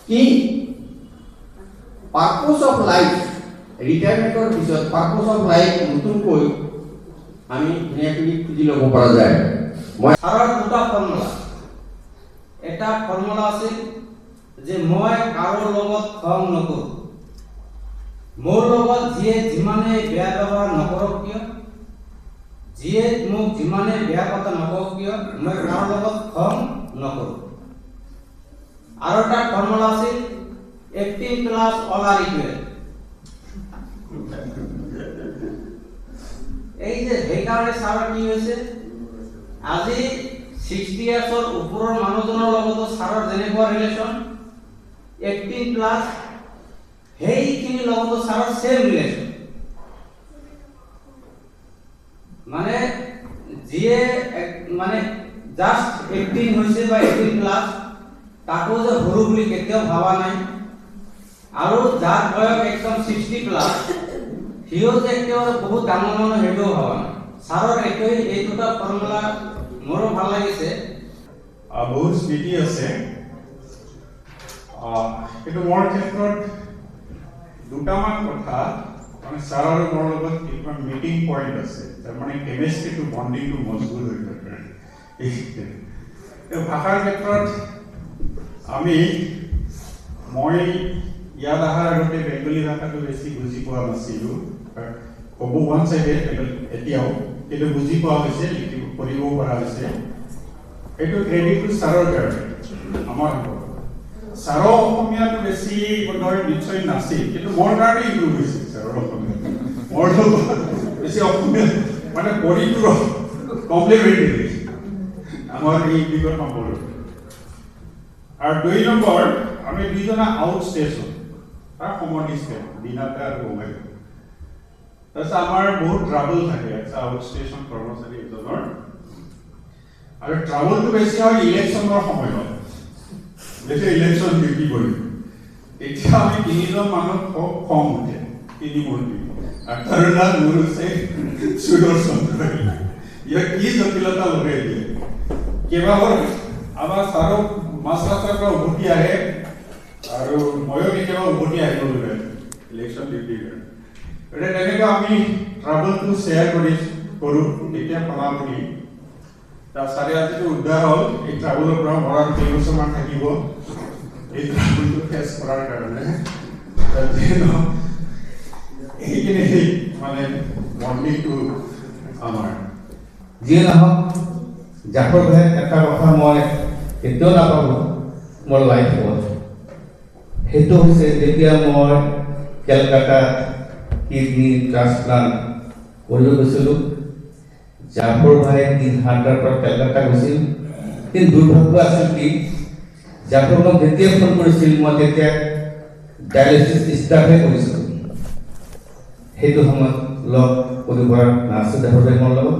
কি পাৰ্পজ অফ লাইফ, ৰিটায়াৰমেণ্টৰ পিছত পাৰ্পজ অফ লাইফ নতুনকৈ আমি ধুনীয়াকৈ খুজি ল'ব পৰা যায়। মই ছাৰৰ দুটা ফৰ্মুলা, এটা ফৰ্মুলা আছিল যে মই কাৰো লগত খং নকৰোঁ, মোৰ লগত যিয়ে যিমানে বেয়া ব্যৱহাৰ নকৰক কিয়, যিয়ে মোক যিমানে বেয়া কথা নকওক কিয়, মই কাৰো লগত খং নকৰোঁ। আৰু এটা ফৰ্মুলা আছিল 18+ all are equal। এই যে সেইকাৰণে ছাৰৰ কি হৈছে, আজি 60 ইয়াৰ্ছৰ ওপৰৰ মানুহজনৰ লগতো ছাৰৰ যেনেকুৱা ৰিলেশ্যন, 18+ সেইখিনিৰ লগতো ছাৰৰ চেম ৰিলেশ্যন। মানে যিয়ে মানে জাষ্ট 18 হৈছে বা 18+, তাকো যে সৰু বুলি কেতিয়াও ভাবা নাই। আৰু যাৰ বয়স একদম 60+, সিও যে একেবাৰে বহুত ডাঙৰ মানুহ সেইটোও ভাবা নাই। ছাৰৰ এই দুটা ফৰ্মুলা মোৰো ভাল লাগিছে। বহুত স্মৃতি আছে, কিন্তু মোৰ ক্ষেত্ৰত দুটামান কথা মানে ছাৰ আৰু মোৰ লগত কিছুমান মিটিং পইণ্ট আছে, তাৰমানে কেমেষ্ট্ৰিটো বণ্ডিংটো মজবুত হৈ থাকে। ভাষাৰ ক্ষেত্ৰত মই ইয়াত অহাৰ আগতে বেংগলী ভাষাটো বেছি বুজি পোৱা নাছিলোঁ, ক'ব হোৱা চাগে এতিয়াও, কিন্তু বুজি পোৱা হৈছে, লিখিব পঢ়িবও পৰা হৈছে। এইটো ক্ৰেডিটটো ছাৰৰ কাৰণে আমাৰ ছাৰৰ অসমীয়াটো বেছি বোধহয় নিশ্চয় নাছিল, কিন্তু মোৰ কাৰণে ইম্প্ৰুভ হৈছে ছাৰৰ অসমীয়া। মোৰ বেছি অসমীয়া মানে পঢ়িটো কমপ্লিমেণ্টাৰী আমাৰ এই দিগৰ সম্পৰ্ক। আৰু 2 নম্বৰ, আমি দুইজনা আউট ষ্টেচন, তাৰ সমনিষ্ঠ দিনাতে আৰু মোবাইল। তাৰপিছত আমাৰ বহুত ট্ৰাবল থাকে আউট ষ্টেচন কৰ্মচাৰী এজনৰ, আৰু ট্ৰাবলটো বেছি হয় ইলেকশ্যনৰ সময়ত। যেতিয়া ইলেকশ্যন ডিউটি কৰিম তেতিয়া আমি 3জন মানুহ খুব খং উঠে, 3 মন্ত্ৰী, আৰু তাৰ নাম মোৰ হৈছে সুদৰ্শন। ইয়াক কি জটিলতা লগাই দিয়ে। কেইবাবাৰ আমাৰ ছাৰক মাছৰাস্তাৰ পৰা উভতি আহে, আৰু ময়ো কেতিয়াবা উভতি আহিব লাগে ইলেকশ্যন ডিউটিৰ কাৰণে। এতিয়া তেনেকৈ আমি ট্ৰাভেলটো শ্বেয়াৰ কৰোঁ, তেতিয়া ফলাফলি তাৰ ছাৰে আজিতো উদ্ধাৰ হ'ল, এই ট্ৰাভেলৰ পৰা মৰাৰ কেইবছৰমান থাকিব এই ট্ৰাভেলটো ফেচ কৰাৰ কাৰণে। এইখিনি মানে মৰ্ণিংটো আমাৰ যিয়ে নহওক, জাফৰ ভাই এটা কথা মই কেতিয়াও নাপালোঁ মোৰ লাইফত, সেইটো হৈছে যেতিয়া মই কেলকাতা কিডনি ট্ৰান্সপ্লান্ট কৰিব গৈছিলোঁ। জাফৰ ভাই 3 পৰা কেলকাতা গৈছিল, কিন্তু দুৰ্ভাগ্য আছিল কি জাফৰ মোক যেতিয়া ফোন কৰিছিল মই তেতিয়া ডায়েলিচিছ ষ্টাফে কৰিছিলোঁ। সেইটো সময়ত লগ কৰিব পৰা নাছিল জাফৰ ভাই মোৰ লগত,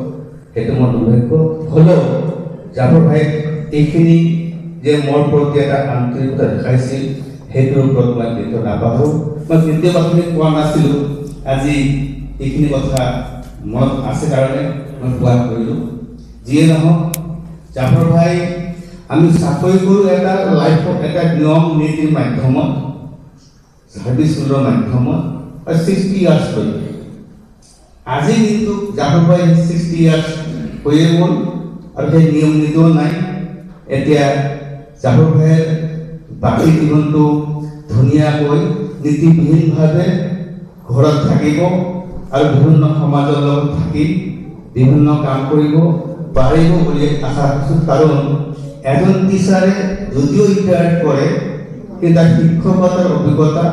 সেইটো মোৰ দুৰ্ভাগ্য। হ'লেও জাফৰ ভাই এইখিনি যে মোৰ প্ৰতি এটা আন্তৰিকতা দেখাইছিল, সেইটোৰ ওপৰত মই কেতিয়াও নাপাহৰোঁ। মই কেতিয়াও কথাখিনি কোৱা নাছিলোঁ, আজি এইখিনি কথা মনত আছে কাৰণে মই কোৱা কৰিলোঁ। যিয়ে নহওক, জাফৰ ভাই আমি চাকৰি কৰোঁ এটা লাইফত এটা নিয়ম নীতিৰ মাধ্যমত, ছাৰ্ভিচ ৰুলৰ মাধ্যমত, 60 ইয়াৰ্ছ হৈ আজি কিন্তু জাফৰ ভাই 60 ইয়াৰ্ছ হৈয়ে গ'ল, আৰু সেই নিয়ম নীতিও নাই। এতিয়া জাফৰ ভাইৰ বাকী জীৱনটো ধুনীয়াকৈ নীতিবিহীনভাৱে ঘৰত থাকিব, আৰু বিভিন্ন সমাজৰ লগত থাকি বিভিন্ন কাম কৰিব পাৰিব বুলি আশা কৰিছোঁ। কাৰণ এজন টিচাৰে যদিও ৰিটায়াৰ্ড কৰে, কিন্তু তাৰ শিক্ষকতাৰ অভিজ্ঞতা,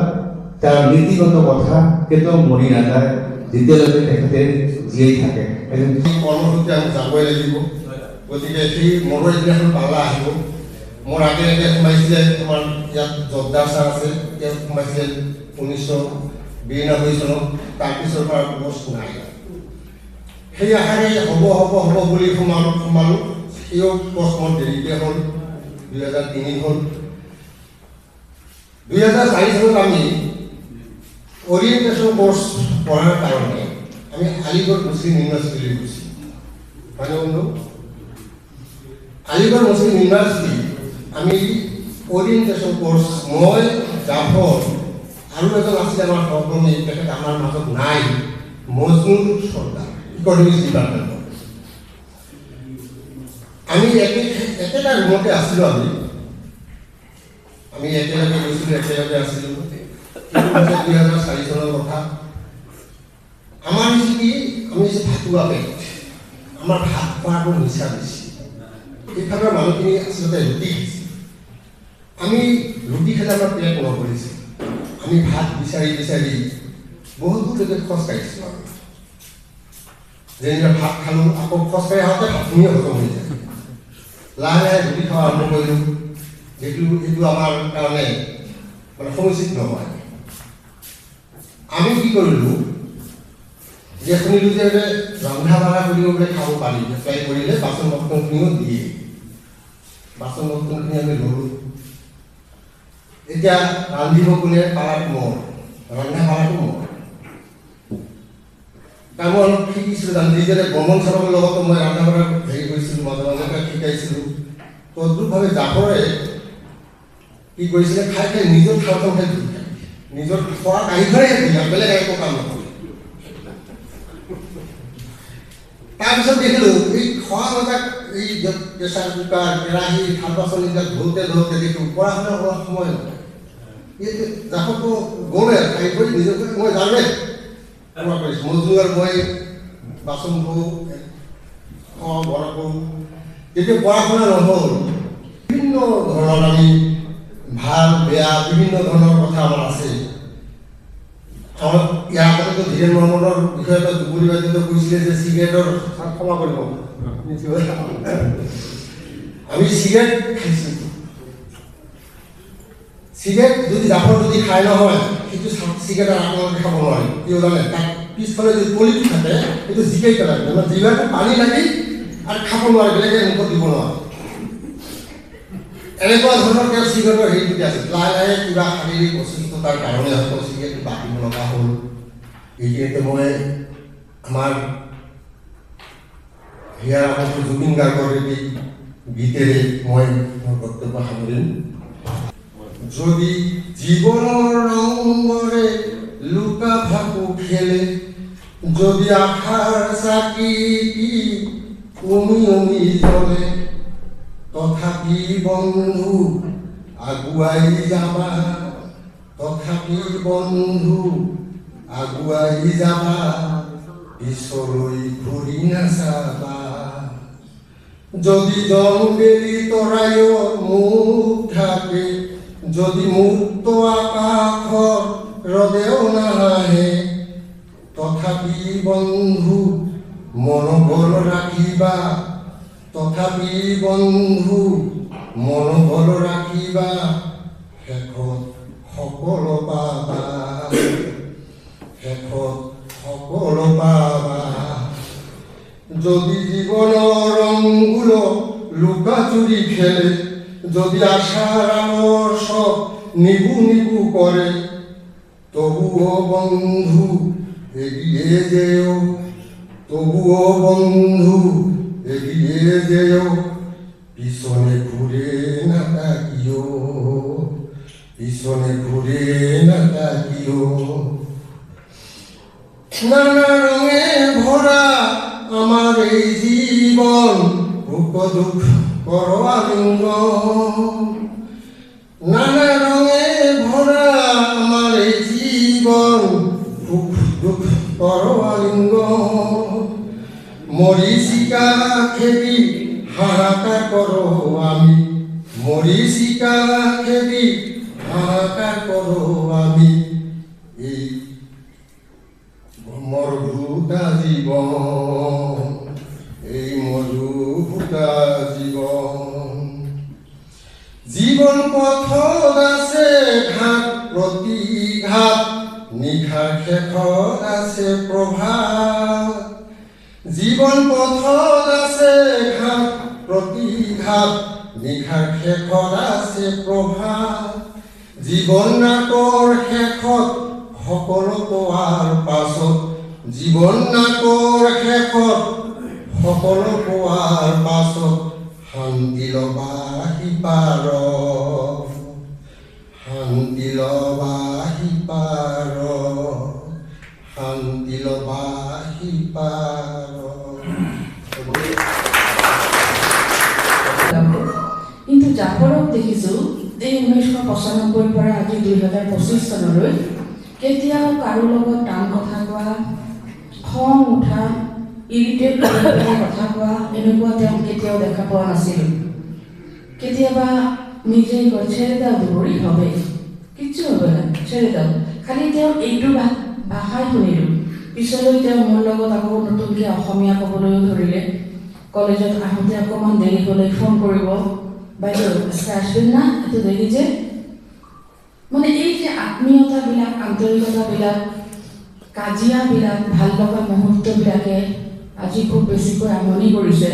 তাৰ নীতিগত কথা কেতিয়াও মৰি নাযায়, যেতিয়ালৈকে তেখেতে জীয়াই থাকে। কৰ্মসূত্ৰে আমি যাবই লাগিব, গতিকে সেই মোৰো এদিনাখন পালা আহিব। মোৰ আগে সোমাইছিলে আমাৰ ইয়াত জগদাৰ ছাৰ আছে, তেওঁ সোমাইছিলে 1992 চনত, তাৰপিছৰ পৰা পোষ্ট নাই। সেই আশাৰে হ'ব বুলি সোমালোঁ। সেইও পোষ্ট মোৰ দেৰিকৈ হ'ল, 2003 হ'ল। 2004 চনত আমি অৰিয়েণ্টেশ্যন কোৰ্চ পঢ়াৰ কাৰণে আমি আলিগড় মুছলিম ইউনিভাৰ্চিটিলৈ গৈছিলোঁ। মানে বন্ধু, আলিগড় মুছলিম ইউনিভাৰ্চিটি আমি অৰিয়েণ্টেশ্যন কোৰ্চ, মই জাফৰ আৰু এজন আছিলে আমাৰ সহকৰ্মী, তেখেত আমাৰ মাজত নাই, মজনুল চৰ্দাৰ, ইকনমিক্স ডিপাৰ্টমেণ্টত। আমি একেটা ৰুমতে আছিলোঁ। আমি একেলগে গৈছিলোঁ, একেলগে আছিলোঁ। 2004 চনৰ কথা। আমাৰ হৈছে কি, আমি হৈছে ভাতুৱা পেট, আমাৰ ভাত খোৱাটো নিচা বেছি। এইফালৰ মানুহখিনি আচলতে ৰুটি খাইছে, আমি ৰুটি খালে আমাৰ পেট নভৰিছে। আমি ভাত বিচাৰি বহুত দূৰলৈকে খোজ কাঢ়িছোঁ। আমি যেনেকৈ ভাত খালোঁ, আকৌ খোজ কাঢ়ি আহোঁতে ভাতখিনিয়ে হজম হৈ যায়। লাহে লাহে ৰুটি খোৱা আৰম্ভ কৰিলোঁ, সেইটো আমাৰ কাৰণে মানে সমুচিত নহয়। আমি কি কৰিলোঁ যে শুনিলোঁ যে ৰন্ধা বঢ়া কৰিব বোলে খাব পাৰি, এপ্লাই কৰিলে বাচন বৰ্তনখিনিও দিয়ে। বাচন বৰ্তনখিনি আমি ল'লোঁ। এতিয়া ৰান্ধিব কোনে, পাৰাটো মোৰ, ৰন্ধা বঢ়াটো মোৰ। তাৰ মই অলপ শিকিছিলোঁ, যিদৰে বৰ্মন ছাৰৰ লগতো মই ৰন্ধা বঢ়া কৰিছিলোঁ, মাজে মাজে শিকাইছিলোঁ। তদ্ৰুপভাৱে জাফৰে কি কৰিছিলে, খাই নিজৰ খাওঁতে খাই নিজৰ খোৱা কাহিনীৰে বেলেগ একো কাম নকৰে। তাৰপিছত দেখিলোঁ এই খোৱা বজাত এই প্ৰেসাৰ কুকাৰ কেৰাহী থাল বাচন এইবিলাক ধোতে দেখোঁ পঢ়া শুনা কৰাৰ সময় নহয় জাফৰটো গ'লে খাই কৰি নিজকে মই জানে মজদুৰ মই বাচন ধোঁ বৰা কৰোঁ তেতিয়া পঢ়া শুনা নহ'ল বিভিন্ন ধৰণৰ আমি ভাল বেয়া বিভিন্ন ধৰণৰ কথা আমাৰ আছে আমাৰ ইয়াৰ আগতেতো ধীৰেন মহম্মদৰ বিষয়ে এটা দুবুৰী বাইদেৱে কৈছিলে যে চিগাৰেটৰ ক্ষমা কৰিব আমি চিগাৰেট খাইছোঁ চিগাৰেট যদি জাফৰ যদি খাই নহয় সেইটো চিগাৰেট আপোনালোকে খাব নোৱাৰে কিয় জানে তাত পিছফালে যদি পলিটো থাকে সেইটো জিকাই পেলাই মানে জিভাটো পানী লাগি আৰু খাব নোৱাৰে বেলেগে মুখত দিব নোৱাৰে এনেকুৱা ধৰণৰ তেওঁ চিগাৰেটৰ হেৰি দুটি আছে লাহে কিবা শাৰীৰিক অসুস্থতাৰ কাৰণে হয়তো চিগাৰেটটো বাকিব লগা হ'ল এইখিনিতে মই আমাৰ হিয়াৰ আগতো জুবিন গাৰ্গৰ এটি গীতেৰে মই মোৰ বক্তব্য সামৰিম যদি জীৱনৰ ৰঙৰে লুকা ভাকু খেলে যদি আশাৰ চাকি উমি জ্বলে তথাপি বন্ধু আগুৱাই যাবা তথাপি বন্ধু আগুৱাই যাবা পিছলৈ ঘূৰি নাচাবা যদি জংগেলি তৰায়ত মুখ থাকে যদি মুক্ত আকাশৰ ৰদেও নাহে তথাপি বন্ধু মনোবল ৰাখিবা তথাপি বন্ধু মনোবল ৰাখিবা শেষত সকলো পাবা শেষত সকলো পাবা যদি জীৱনৰ ৰংগুল লুকাচুৰি খেলে যদি আশাৰ আলোৰ সব নিবু কৰে তবুও বন্ধু এগিয়ে যেও তবুও বন্ধু এগিয়ে যেও পিছনে ঘুরে না তাকিও পিছনে ঘুরে না তাকিও নানা রঙে ভরা আমার এই জীবন সুখ দুঃখ করো আলিঙ্গন নানা রঙে ভরা আমার এই জীবন সুখ দুঃখ করো আলিঙ্গন মরিচিকা খেদি হাহাকার করো আমি মরিচিকা খেদি হাহাকার করো আমি এই মরুভূতা জীবন এই মরুভূতা জীবন জীবন পথত আছে ঘাট প্রতিঘাত নিশাৰ শেষত আছে প্ৰভাত জীবন পথত আছে ঘাট প্ৰতিঘাত নিশাৰ শেষত আছে প্ৰভাত জীবন নাটৰ শেষত সকলো পোৱাৰ পাছত জীবন নাটৰ শেষত সকলো পোৱাৰ পাছত শান্তি লবা সিপাৰ শান্তি লবা সিপাৰ শান্তি লবা সিপাৰ কিন্তু জাফৰক দেখিছোঁ এই 1995 পৰা আজি 2025 চনলৈ কেতিয়াও কাৰো লগত টান কথা কোৱা খং উঠা ইৰিটেট কৰি কথা কোৱা এনেকুৱা তেওঁ কেতিয়াও দেখা পোৱা নাছিলোঁ কেতিয়াবা নিজেই কয় ছেড়ে দাও দুবৰি হবে কিচ্ছু হবে না ছেড়ে দাও খালি তেওঁ এইটো ভাষাই শুনিলোঁ পিছলৈ তেওঁ মোৰ লগত আকৌ নতুনকৈ অসমীয়া ক'বলৈও ধৰিলে কলেজত আহোঁতে অকণমান দেৰি হ'লে ফোন কৰিব বাইদেউ আসবেন না এত দেৰি যে মানে এই যে আত্মীয়তাবিলাক আন্তৰিকতাবিলাক কাজিয়াবিলাক ভাল লগা মুহূৰ্তবিলাকে আজি খুব বেছিকৈ আমনি কৰিছে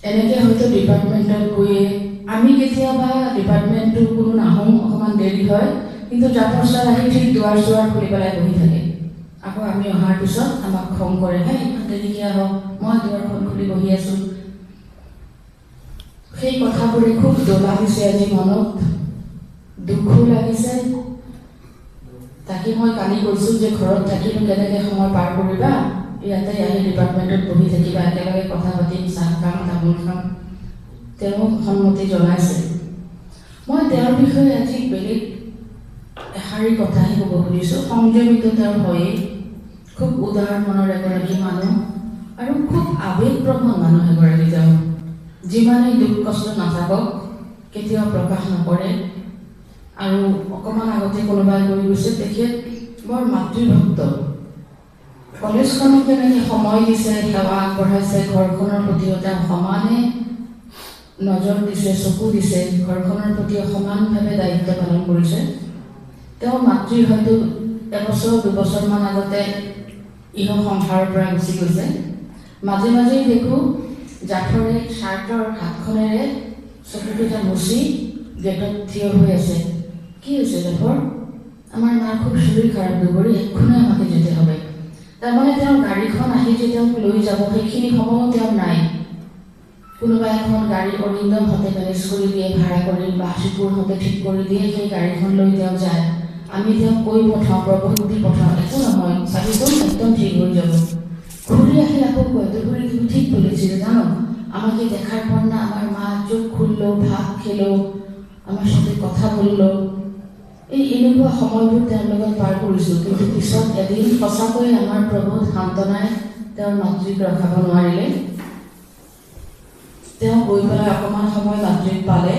এনেকৈ হয়তো ডিপাৰ্টমেণ্টত গৈয়ে আমি কেতিয়াবা ডিপাৰ্টমেণ্টটো কোনো নাহোঁ অকণমান দেৰি হয় কিন্তু জাফৰ ছাৰ আহি ঠিক দুৱাৰ চুৱাৰ খুলি পেলাই বহি থাকে আকৌ আমি অহাৰ পিছত আমাক খং কৰে হে ইমান দেৰিকৈ আহক মই দুৱাৰখন খুলি বহি আছোঁ সেই কথাবোৰে খুব জ্বলা দিছে আজি মনত দুখো লাগিছে তাকে মই কালি কৈছোঁ যে ঘৰত থাকিনো কেনেকৈ সময় পাৰ কৰিবা ইয়াতে আহি ডিপাৰ্টমেণ্টত বহি থাকিবা, একেলগে কথা পাতিম, চাহ খাম, তামোল খাম। তেওঁ সন্মতি জনাইছে। মই তেওঁৰ বিষয়ে আজি বেলেগ এষাৰি কথাহে ক'ব খুজিছোঁ। সংযমিত তেওঁৰ হয়েই, খুব উদাৰ মনৰ এগৰাকী মানুহ আৰু খুব আৱেগপ্ৰৱণ মানুহ এগৰাকী তেওঁ। যিমানেই দুখ কষ্ট নাথাকক কেতিয়াও প্ৰকাশ নকৰে। আৰু অকণমান আগতে কোনোবাই কৈ গৈছে তেখেত বৰ মাতৃভক্ত। কলেজখনক যেনেকৈ সময় দিছে, সেৱা আগবঢ়াইছে, ঘৰখনৰ প্ৰতিও তেওঁ সমানে নজৰ দিছে, চকু দিছে, ঘৰখনৰ প্ৰতি সমানভাৱে দায়িত্ব পালন কৰিছে। তেওঁ মাতৃ হয়তো এবছৰ দুবছৰমান আগতে ইহ সংসাৰৰ পৰা গুচি গৈছে। মাজে মাজেই দেখোঁ জাফৰে চাৰ্টৰ হাতখনেৰে চকুকেইটা মুচি গেটত থিয় হৈ আছে। কি হৈছে জাফৰ? আমাৰ মাৰ খুব চুৰি খাৰাপ দুবৰি, এক্ষণে আমাকে যেতে হবে। তাৰমানে তেওঁৰ গাড়ীখন আহি যে তেওঁক লৈ যাব সেইখিনি সময়ো তেওঁৰ নাই। কোনোবা এখন গাড়ী অৰিন্দম হতে মেনেজ কৰি দিয়ে, ভাড়া কৰি বা শিপুৰ হতে ঠিক কৰি দিয়ে, সেই গাড়ীখন লৈ তেওঁ যায়। আমি তেওঁক কৈ পঠাওঁ, প্ৰবন্ধ দি পঠাওঁ, একো নহয়, চাবিচোন একদম ঠিক হৈ যাব। ঘূৰি আহি আকৌ কয়, দুবৰি তুমি ঠিক বলেছিলে জানো, আমাকে দেখার পর না আমার মা চোখ খুললো, ভাত খেলো, আমার সাথে কথা বললো। এই এনেকুৱা সময়বোৰ তেওঁৰ লগত পাৰ কৰিছোঁ। কিন্তু পিছত এদিন সঁচাকৈ আমাৰ প্ৰভু সান্তনাই তেওঁৰ মাতৃক ৰখাব নোৱাৰিলে। তেওঁ গৈ পেলাই অকণমান সময় মাতৃক পালে।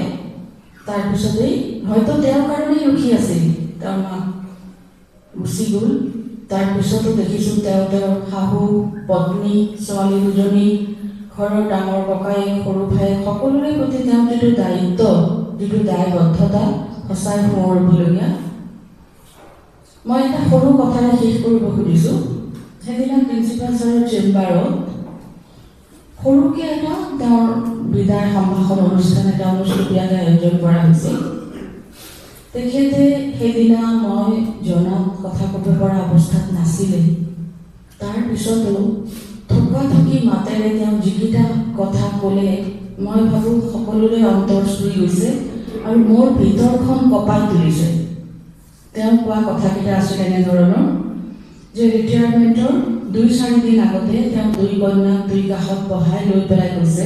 তাৰপিছতেই হয়তো তেওঁৰ কাৰণেই ৰখি আছিল, তেওঁৰ মাক গুচি গ'ল। তাৰপিছতো দেখিছোঁ তেওঁৰ শাহু, পত্নী, ছোৱালী দুজনী, ঘৰৰ ডাঙৰ ককায়েক, সৰু ভায়েক, সকলোৰে প্ৰতি তেওঁৰ যিটো দায়িত্ব, যিটো দায়বদ্ধতা, সঁচাই সোঁৱৰিবলগীয়া। মই এটা সৰু কথাৰে শেষ কৰিব খুজিছোঁ। সেইদিনা প্ৰিন্সিপাল ছাৰৰ চেম্বাৰত সৰুকৈ এটা তেওঁৰ বিদায় সম্ভাষণ অনুষ্ঠান এটা অনুষ্ঠিতভাৱে আয়োজন কৰা হৈছিল। তেখেতে সেইদিনা মই জনাত কথা ক'ব পৰা অৱস্থাত নাছিলে। তাৰপিছতো থকি মাতেৰে তেওঁ যিকেইটা কথা ক'লে মই ভাবোঁ সকলোৰে অন্তৰ চুই গৈছে আৰু মোৰ ভিতৰখন কঁপাই তুলিছে। তেওঁ কোৱা কথাকেইটা আছিল এনেধৰণৰ যে ৰিটায়াৰমেণ্টৰ 2-4 দিন আগতে তেওঁ 2 কন্যাক 2 কাষত বহাই লৈ পেলাই কৈছে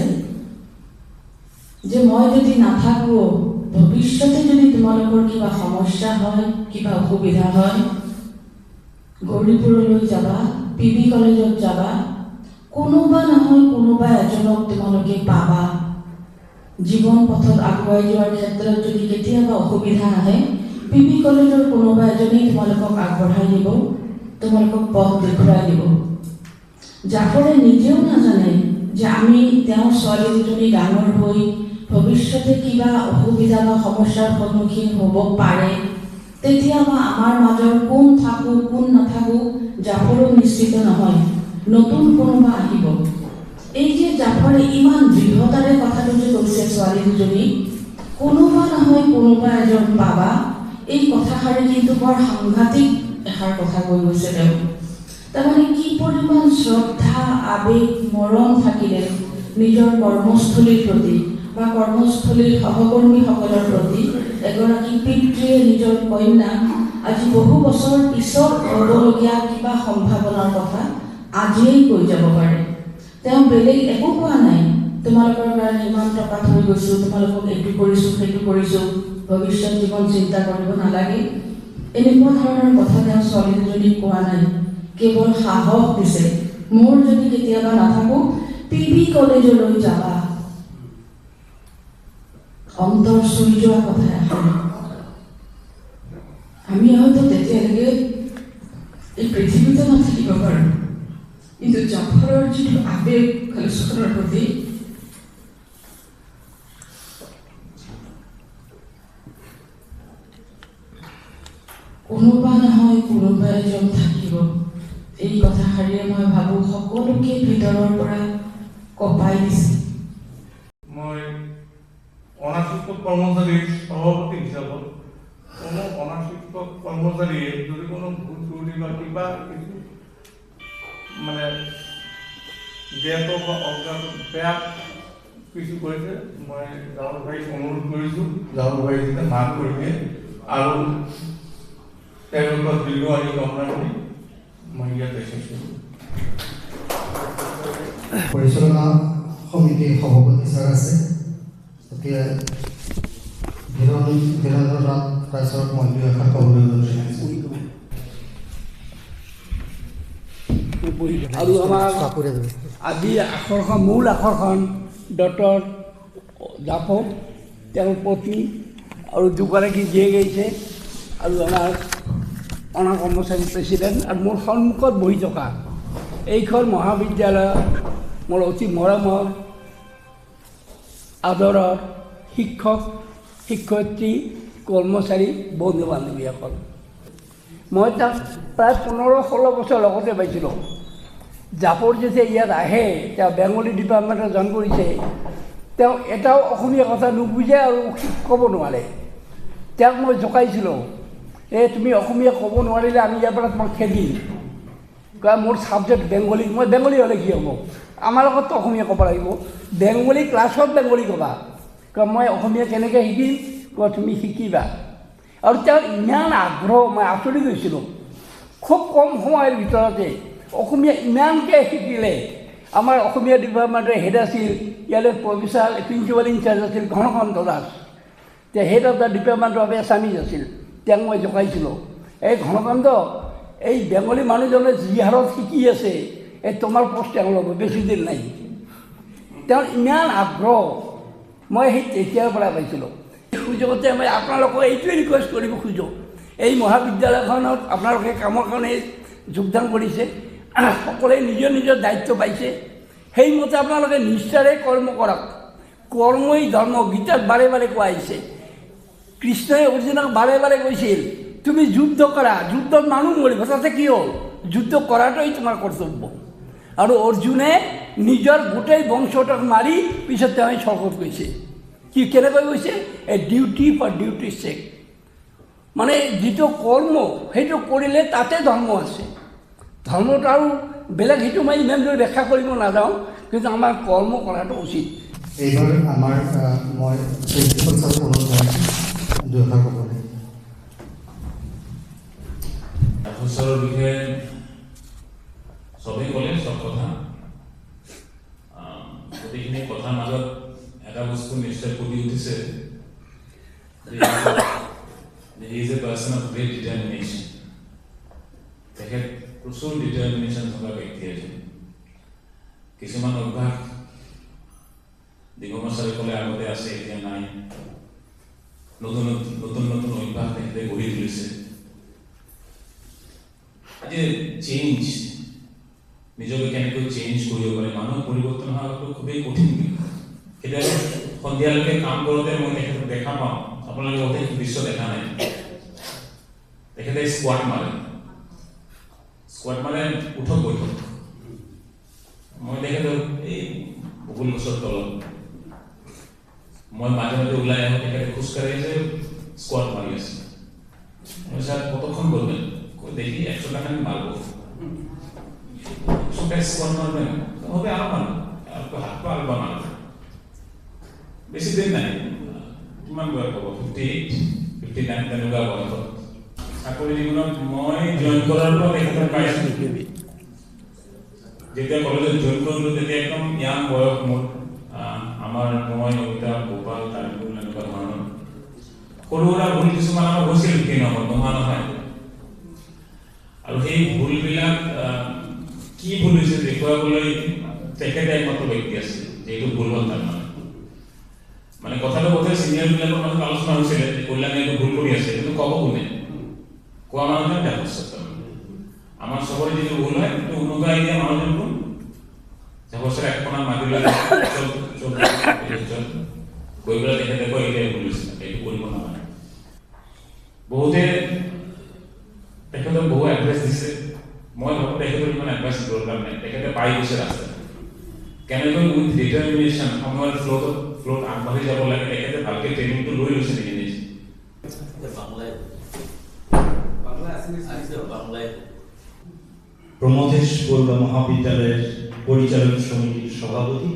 যে মই যদি নাথাকোঁ, ভৱিষ্যতে যদি তোমালোকৰ কিবা সমস্যা হয়, কিবা অসুবিধা হয়, গৌৰীপুৰলৈ যাবা, PB কলেজত যাবা, কোনোবা নহয় কোনোবা এজনক তোমালোকে পাবা। জীৱন পথত আগুৱাই যোৱাৰ ক্ষেত্ৰত যদি কেতিয়াবা অসুবিধা আহে, PB কলেজৰ কোনোবা এজনেই তোমালোকক আগবঢ়াই দিব, তোমালোকক পথ দেখুৱাই দিব। জাফৰে নিজেও নাজানে যে আমি তেওঁৰ ছোৱালী দুজনী ডাঙৰ হৈ ভৱিষ্যতে কিবা অসুবিধা বা সমস্যাৰ সন্মুখীন হ'ব পাৰে, তেতিয়াবা আমাৰ মাজৰ কোন থাকোঁ কোন নাথাকোঁ জাফৰো নিশ্চিত নহয়, নতুন কোনোবা আহিব। এই যে জাফৰে ইমান দৃঢ়তাৰে কথাটো যে কৈছে ছোৱালী দুজনী, কোনোবা নহয় কোনোবা এজন পাবা, এই কথাষাৰি কিন্তু বৰ সাংঘাতিক এষাৰ কথা কৈ গৈছে তেওঁ। তাৰমানে কি পৰিমাণ শ্ৰদ্ধা, আৱেগ, মৰম থাকিলে নিজৰ কৰ্মস্থলীৰ প্ৰতি বা কৰ্মস্থলীৰ সহকৰ্মীসকলৰ প্ৰতি এগৰাকী পিতৃয়ে নিজৰ কন্যাক আজি বহু বছৰ পিছত হ'বলগীয়া কিবা সম্ভাৱনাৰ কথা আজিয়েই কৈ যাব পাৰে। তেওঁ বেলেগ একো কোৱা নাই, তোমালোকৰ কাৰণে ইমান টকা থৈ গৈছোঁ, তোমালোকক এইটো কৰিছোঁ সেইটো কৰিছোঁ, ভৱিষ্যত জীৱন চিন্তা কৰিব নালাগে, এনেকুৱা ধৰণৰ কথা তেওঁ ছোৱালী দুজনীক কোৱা নাই। কেৱল সাহস দিছে, মোৰ যদি কেতিয়াবা নাথাকোঁ PB কলেজলৈ যাবা। অন্তৰ চুই যোৱা কথা এখন। আমি হয়তো তেতিয়ালৈকে এই পৃথিৱীতে নাথাকিব পাৰোঁ, কিন্তু জাফৰৰ যিটো আৱেগ খালিস্খনৰ প্ৰতি, কোনোবা নহয় কোনোবা এজন থাকিব, এই কথাষাৰিয়ে মই ভাবোঁ সকলোকে ভিতৰৰ পৰা কঁপাই দিছে। মই অনাশিক্ষক কৰ্মচাৰীৰ সভাপতি হিচাপত কোনো অনাশিক্ষক কৰ্মচাৰীয়ে যদি কোনো ভুল ত্ৰুটি বা কিবা কিছু মানে জ্ঞাত বা অজ্ঞাত বেয়া কিছু কৰিছে, মই জাফৰ ভাইক অনুৰোধ কৰিছোঁ জাফৰ ভাই যাতে মাফ কৰি দিয়ে আৰু তেওঁলোকৰ দীৰ্ঘ আয়ু কামনা কৰি মই ইয়াতে শেষ কৰোঁ। পৰিচালনা সমিতিৰ সভাপতি ছাৰ আছে, গতিকে বীৰেন্দ্ৰ নাথ তাৰপিছত মই দুই এষাৰ ক'বলৈ লৈছোঁ। আৰু আমাৰ আজি আকৰ্ষণ মূল আকৰ্ষণ ডক্টৰ জাফৰ, তেওঁৰ পত্নী আৰু দুগৰাকী জীয়েক আহিছে, আৰু আমাৰ অনা কৰ্মচাৰী প্ৰেছিডেণ্ট, আৰু মোৰ সন্মুখত বহি থকা এইখন মহাবিদ্যালয়ৰ মোৰ অতি মৰমৰ আদৰৰ শিক্ষক শিক্ষয়িত্ৰী কৰ্মচাৰী বন্ধু বান্ধৱীসকল। মই তাক প্ৰায় 15-16 বছৰ লগতে পাইছিলোঁ। জাফৰ যেতিয়া ইয়াত আহে, তেওঁ বেংগলী ডিপাৰ্টমেণ্টত জইন কৰিছে, তেওঁ এটাও অসমীয়া কথা নুবুজে আৰু ক'ব নোৱাৰে। তেওঁক মই জোকাইছিলোঁ, তুমি অসমীয়া ক'ব নোৱাৰিলে আমি ইয়াৰ পৰা তোমাক খেদিম, কাৰণ মোৰ ছাবজেক্ট বেংগলী, মই বেংগলী হ'লে কি হ'ব, আমাৰ লগততো অসমীয়া ক'ব লাগিব, বেংগলী ক্লাছত বেংগলী ক'বা, কাৰণ মই অসমীয়া কেনেকৈ শিকিম, তুমি শিকিবা। আৰু তেওঁৰ ইমান আগ্ৰহ, মই আচৰিত হৈছিলোঁ, খুব কম সময়ৰ ভিতৰতে অসমীয়া ইমানকৈ শিকিলে। আমাৰ অসমীয়া ডিপাৰ্টমেণ্টৰ হেড আছিল, ইয়াৰে প্ৰফেচাৰ প্ৰিন্সিপাল ইনচাৰ্জ আছিল ঘনকান্ত দাস, তেওঁ head of the department of Assamese আছিল। তেওঁক মই জোকাইছিলোঁ, এই ঘনকান্ত, এই বেংগলী মানুহজনে যি হাৰত শিকি আছে, এই তোমাৰ পোষ্ট তেওঁ ল'ব, বেছি দিন নাই। তেওঁৰ ইমান আগ্ৰহ মই সেই তেতিয়াৰ পৰা পাইছিলোঁ। সুযোগতে মই আপোনালোকক এইটোৱে ৰিকুৱেষ্ট কৰিব খোজোঁ, এই মহাবিদ্যালয়খনত আপোনালোকে কামৰ কাৰণে যোগদান কৰিছে, সকলোৱে নিজৰ নিজৰ দায়িত্ব পাইছে, সেইমতে আপোনালোকে নিষ্ঠাৰে কৰ্ম কৰক। কৰ্মই ধৰ্ম, গীতাত বাৰে বাৰে কোৱা আহিছে। কৃষ্ণই অৰ্জুনক বাৰে বাৰে কৈছিল, তুমি যুদ্ধ কৰা, যুদ্ধত মানুহ মৰিব, তাতে কি হ'ল, যুদ্ধ কৰাটোৱেই তোমাৰ কৰ্তব্য। আৰু অৰ্জুনে নিজৰ গোটেই বংশটোক মাৰি পিছত তেওঁ স্বৰ্গত গৈছে। কি কেনেকৈ গৈছে, এ ডিউটি ফৰ ডিউটিৰ চেক, মানে যিটো কৰ্ম সেইটো কৰিলে তাতে ধৰ্ম আছে। ধৰ্মটো আৰু বেলেগ সেইটো মই ইমান দূৰ ব্যাখ্যা কৰিব নাযাওঁ, কিন্তু আমাৰ কৰ্ম কৰাটো উচিত। এইবাৰ আমাৰ মই প্ৰিন্সিপাল ছাৰ দুষাৰ ক'বলৈ। ছাৰৰ বিষয়ে চবেই ক'লে চব কথা, গোটেইখিনি কথাৰ মাজত এটা বস্তু নিশ্চয় ফুটি উঠিছে, he is a person of great determination. তেখেত প্ৰচুৰ ডিটাৰমিনেশ্যন থকা ব্যক্তি এজন। কিছুমান অভ্যাস দিগম্বৰ ছাৰে ক'লে আগতে আছে, এতিয়া নাই, নতুন নতুন নতুন অভ্যাস তেখেতে গঢ়ি তুলিছে। আজি চেঞ্জ, নিজকে কেনেকৈ চেঞ্জ কৰিব পাৰে, মানুহ পৰিৱৰ্তন হোৱাটো খুবেই কঠিন বিষয়। কেতিয়াবা সন্ধিয়ালৈকে কাম কৰোঁতে মই তেখেতক দেখা পাওঁ, আপোনালোকে অধিক দৃশ্য দেখা নাই, তেখেতে স্কোৱাট মাৰে, উঠক বৈঠক। মই তেখেতক এই বকুল গছৰ তলত, মই মাজে মাজে ওলাই আহোঁ, তেখেতে খোজকাঢ়ি আছে, স্কোৱাট মাৰি আছে। মই ছাৰ কতক্ষণ করবেন, দেখি 100 টাকা মারব, 100 টাকা স্কোয়াট মারবেন, হবে আরো মারব, হাত পা আরো বানাবো, বেশি দিন নাই, কিমান বয়স হব, 58, 59 তেনেকুৱা বয়স। চাকৰি জীৱনত মই জইন কৰাৰ পৰা তেখেতক পাইছোঁ, যেতিয়া কলেজত জইন কৰিলোঁ তেতিয়া একদম ইয়াং বয়স মোৰ, আমাৰ মই নবিতা গোপাল তাৰিকুল এনেকুৱা ধৰণৰ সৰু সুৰা ভুল কিছুমান আমাৰ হৈছিল, কি নোহোৱা নহয়। আৰু সেই ভুলবিলাক কি ভুল হৈছে দেখুৱাবলৈ তেখেতে একমাত্ৰ ব্যক্তি আছিল, যিটো ভুল হ'ল তাৰ মানে কথাটো বোধহয় চিনিয়ৰবিলাকৰ মাজত আলোচনা হৈছিলে যে কল্যাণে এইটো ভুল কৰি আছে, কিন্তু ক'ব কোনে, কোৱা মানুহজন দেৱস্বত। আমাৰ চবৰে যিটো ভুল হয় সেইটো উনুকাই দিয়া মানুহজন কোন, দেৱস্বত একপনা মাতি লৈ গৈ পেলাই তেখেতে কয় এইটোৱে ভুল হৈছে, এইটো কৰিব নালাগে। বহুতে তেখেতক বহু এডভাইচ দিছে, মই ভাবোঁ তেখেতৰ ইমান এডভাইচ দৰকাৰ নাই, তেখেতে পাই গৈছে ৰাস্তা কেনেকৈ উইথ ডিটাৰমিনেশ্যন সময়ৰ ফ্ল'ত আগবাঢ়ি যাব লাগে, তেখেতে ভালকৈ ট্ৰেইনিংটো লৈ লৈছে নেকি নিজে। প্রমথেশ বড়ুয়া মহাবিদ্যালয়ের পরিচালক সমিতির সভাপতি,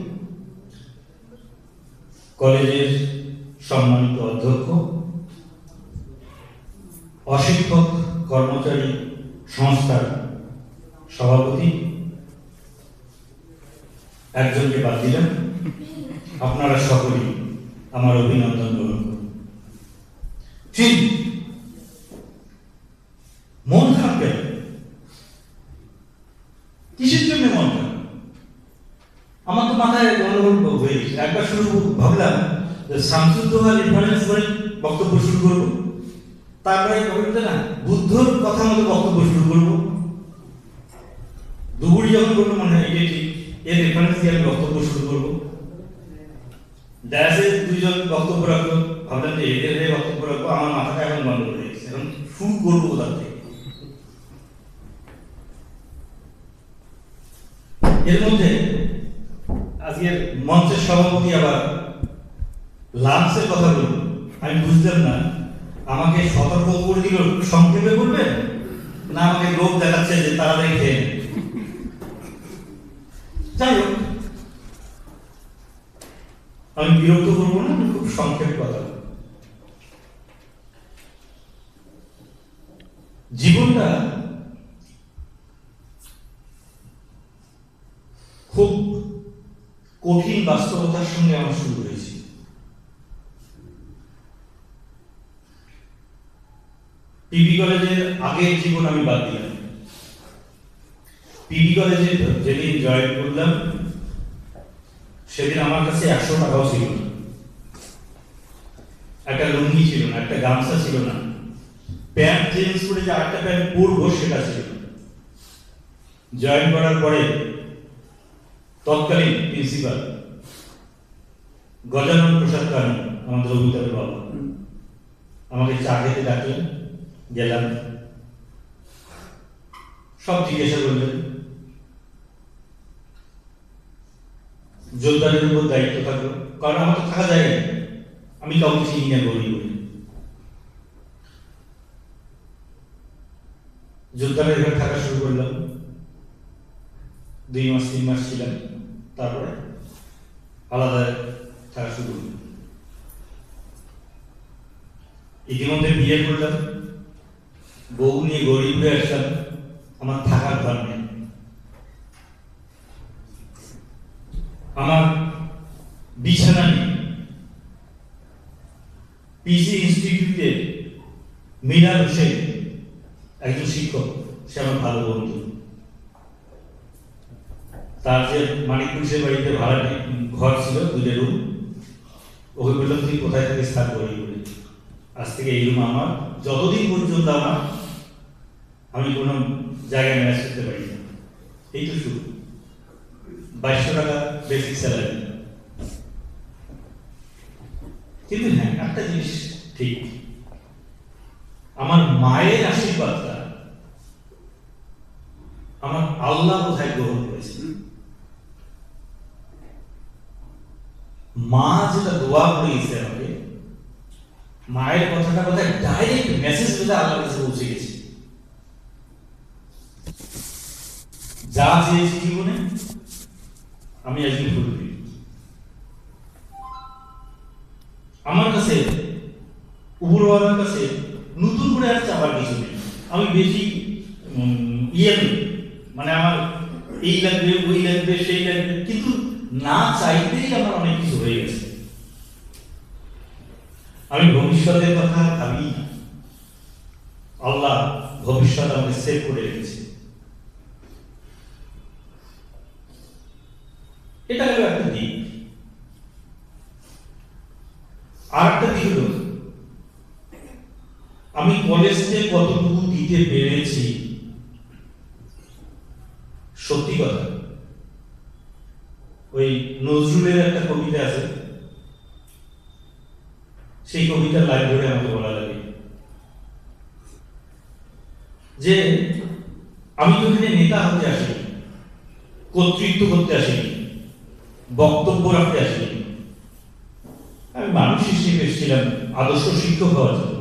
কলেজের সম্মানিত অধ্যক্ষ, অশিক্ষক কর্মচারী সংস্থার সভাপতি, একজনকে বাদ দিলেন, আপনারা সকলেই আমার অভিনন্দন গ্রহণ করুন। ঠিক, মন খারাপ কেন? কিসের জন্য মন খারাপ? আমার তো মাথায় গন্ডগোল হয়ে গেছে। একবার শুরু ভাবলাম শামসুদ্দোহা রেফারেন্স করে বক্তব্য শুরু করবো, তারপরে ভাবলাম না বুদ্ধর কথা মতো বক্তব্য শুরু করবো। দুপুরি যখন বললো মনে হয় এটি ঠিক, এর রেফারেন্স দিয়ে আমি বক্তব্য শুরু করবো। ডায়াসে দুইজন বক্তব্য রাখলো, ভাবলাম যে এদের বক্তব্য রাখবো, আমার মাথাটা এখন বন্ধ হয়ে গেছে, এখন শুরু করবো কোথা থেকে। এর মধ্যে আজকের মঞ্চের সভাপতি আবার লাঞ্চের কথা বলল। আমি বুঝলাম না আমাকে সতর্ক করে দিল সংক্ষেপে বলবেন, না আমাকে লোক দেখাচ্ছে যে তাড়াতাড়ি খেয়ে নেন। যাই হোক, আমি বিরক্ত করবো না, আমি খুব সংক্ষেপে কথা বলব। জীবনটা খুব কঠিন বাস্তবতার সঙ্গে আমার শুরু হয়েছে। পিবি কলেজের আগের জীবন আমি বাদ দিলাম। পিবি কলেজে যেদিন জয়েন করলাম সেদিন আমার কাছে 100 টাকাও ছিল না, একটা লুঙ্গি ছিল না, একটা গামছা ছিল না, প্যান্ট চেঞ্জ করে যে আরেকটা প্যান্ট পরবো সেটা ছিল না। জয়েন করার পরে তৎকালীন প্রিন্সিপাল গজানন প্রসাদ কানু, আমাদের অভিজ্ঞতার বাবা, আমাকে চা খেতে ডাকলেন। গেলাম, সব জিজ্ঞাসা করলেন। যোদ্ধাদের উপর দায়িত্ব থাকলো, কারণ আমার তো থাকা যায় না, আমি কাউকে চিনি না বলি। যোদ্ধাদের ঘরে থাকা শুরু করলাম, 2 মাস 3 মাস ছিলাম, তারপরে আলাদা থাকা শুরু করলাম। ইতিমধ্যে বিয়ে করলাম, বউ নিয়ে গরিবপুরে আসলাম, আমার থাকার ঘর নেই। আমার বিছানা নেই। পিসি ইনস্টিটিউটে মিনার হোসেন একজন শিক্ষক, সে আমার ভালো বন্ধু। তার যে মানিকপুরের বাড়িতে ভাড়া ঘর ছিল, 2 রুম, ওকে বললাম তুই কোথায় থেকে স্থান করি বলে, আজ থেকে এই রুম আমার, যতদিন পর্যন্ত আমি কোনো জায়গায় ম্যানেজ করতে পারি না। এই তো শুরু, 2200 টাকা বেসিক স্যালারি। কিন্তু হ্যাঁ, একটা জিনিস ঠিক, আমার মায়ের আশীর্বাদটা আমার আল্লাহ কোথায় গ্রহণ করেছে। মা যেটা দোয়া করে গেছে আমাকে, মায়ের কথাটা কোথায় ডাইরেক্ট মেসেজ কোথায় আল্লাহর কাছে পৌঁছে গেছে। যা চেয়েছি জীবনে আমি আজকে করবি। আমার কাছে উপরওয়ালার কাছে নতুন করে আর চাবার কিছু নেই। আমি বেশি মানে আমার এই লাগবে, ওই লাগবে, সেই লাগবে, কিন্তু না চাইতেই আমার অনেক কিছু হয়ে গেছে। আমি ভবিষ্যতের কথা ভাবি, আল্লাহ ভবিষ্যৎ আমাকে সেভ করে রেখেছে। এটা হলো একটা দিক। আর একটা দিক হলো আমি কলেজে কতটুকু দিতে পেরেছি। সত্যি কথা, ওই নজরুলের একটা কবিতা আছে, সেই কবিতার লাইন ধরে আমাকে বলা লাগে যে আমি তো এখানে নেতা হতে আসিনি, কর্তৃত্ব করতে আসিনি, বক্তব্য রাখতে আসিনি। আমি মানুষ হিসেবে এসেছিলাম আদর্শ শিক্ষক হওয়ার জন্য।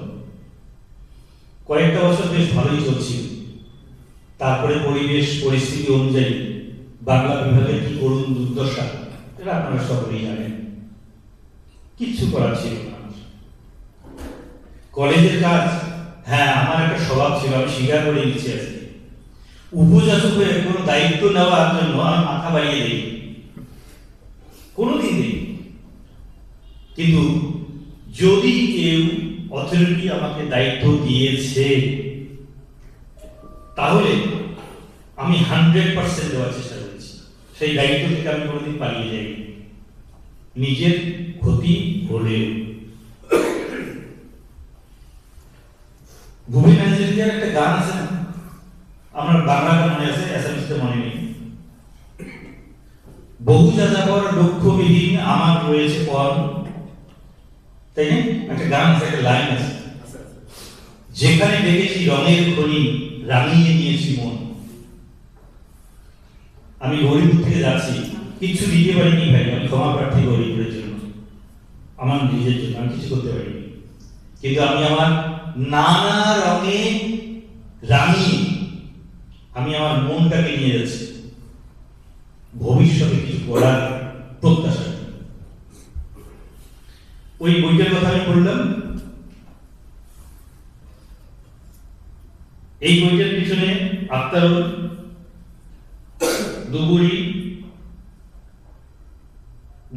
কয়েকটা বছর বেশ ভালোই চলছিল। তারপরে পরিবেশ পরিস্থিতি অনুযায়ী বাংলা বিভাগের কি করুন দুর্দশা, এটা আপনারা সকলেই জানেন। কিচ্ছু করার ছিল না। কলেজের কাজ, হ্যাঁ আমার একটা স্বভাব ছিল, আমি স্বীকার করে নিচ্ছি আজকে, উপযাচক হয়ে কোনো দায়িত্ব নেওয়ার জন্য আমি মাথা বাড়িয়ে দিই। কোনোদিন দেখিনি। কিন্তু যদি কেউ অথরিটি আমাকে দায়িত্ব দিয়েছে তাহলে আমি 100% দেওয়ার চেষ্টা করেছি। সেই দায়িত্ব থেকে আমি কোনোদিন পালিয়ে যাইনি, নিজের ক্ষতি হলেও। ভূমি ম্যানেজারের একটা গান আছে না, আমার বাংলা গান মনে আছে, অ্যাসামিসতে মনে নেই। বহু যাযাবর লক্ষ্যবিহীন আমার রয়েছে পণ, তাই না? একটা গান আছে, একটা লাইন আছে, যেখানে দেখেছি রঙের খনি রাঙিয়ে নিয়েছি মন। আমি গরিব থেকে যাচ্ছি, কিছু দিতে পারিনি ভাই, আমি ক্ষমা প্রার্থী গরিবের জন্য, আমার নিজের জন্য আমি কিছু করতে পারিনি। কিন্তু আমি আমার নানা রঙে রাঙিয়ে আমি আমার মনটাকে নিয়ে যাচ্ছি ভবিষ্যতে কিছু করার প্রত্যাশা। ওই বইটার কথা আমি বললাম, এই বইটার পিছনে আক্তারুল, দুবুরি,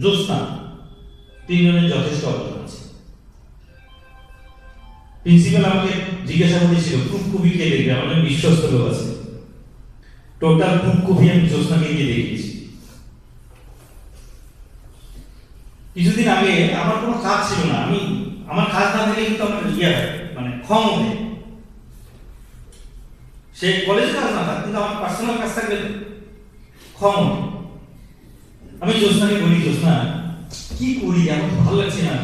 জ্যোৎস্না তিনজনের যথেষ্ট অবদান আছে। প্রিন্সিপাল আমাকে জিজ্ঞাসা করেছিল প্রুফ কপি কে দেখবে, আমাদের বিশ্বস্ত লোক আছে, টোটাল প্রুফ কপি আমি জ্যোৎস্নাকে গিয়ে দেখিয়েছি। কিছুদিন আগে আমার কোনো কাজ ছিল না, আমি আমার কাজ না থাকলে কিন্তু আমার ইয়ে হয়, মানে ক্ষম হয়, সে কলেজ কাজ না থাক কিন্তু আমার পার্সোনাল কাজ থাকলে ক্ষম হয়। আমি জ্যোৎস্নাকে বলি, জ্যোৎস্না কি করি, আমার তো ভালো লাগছে না,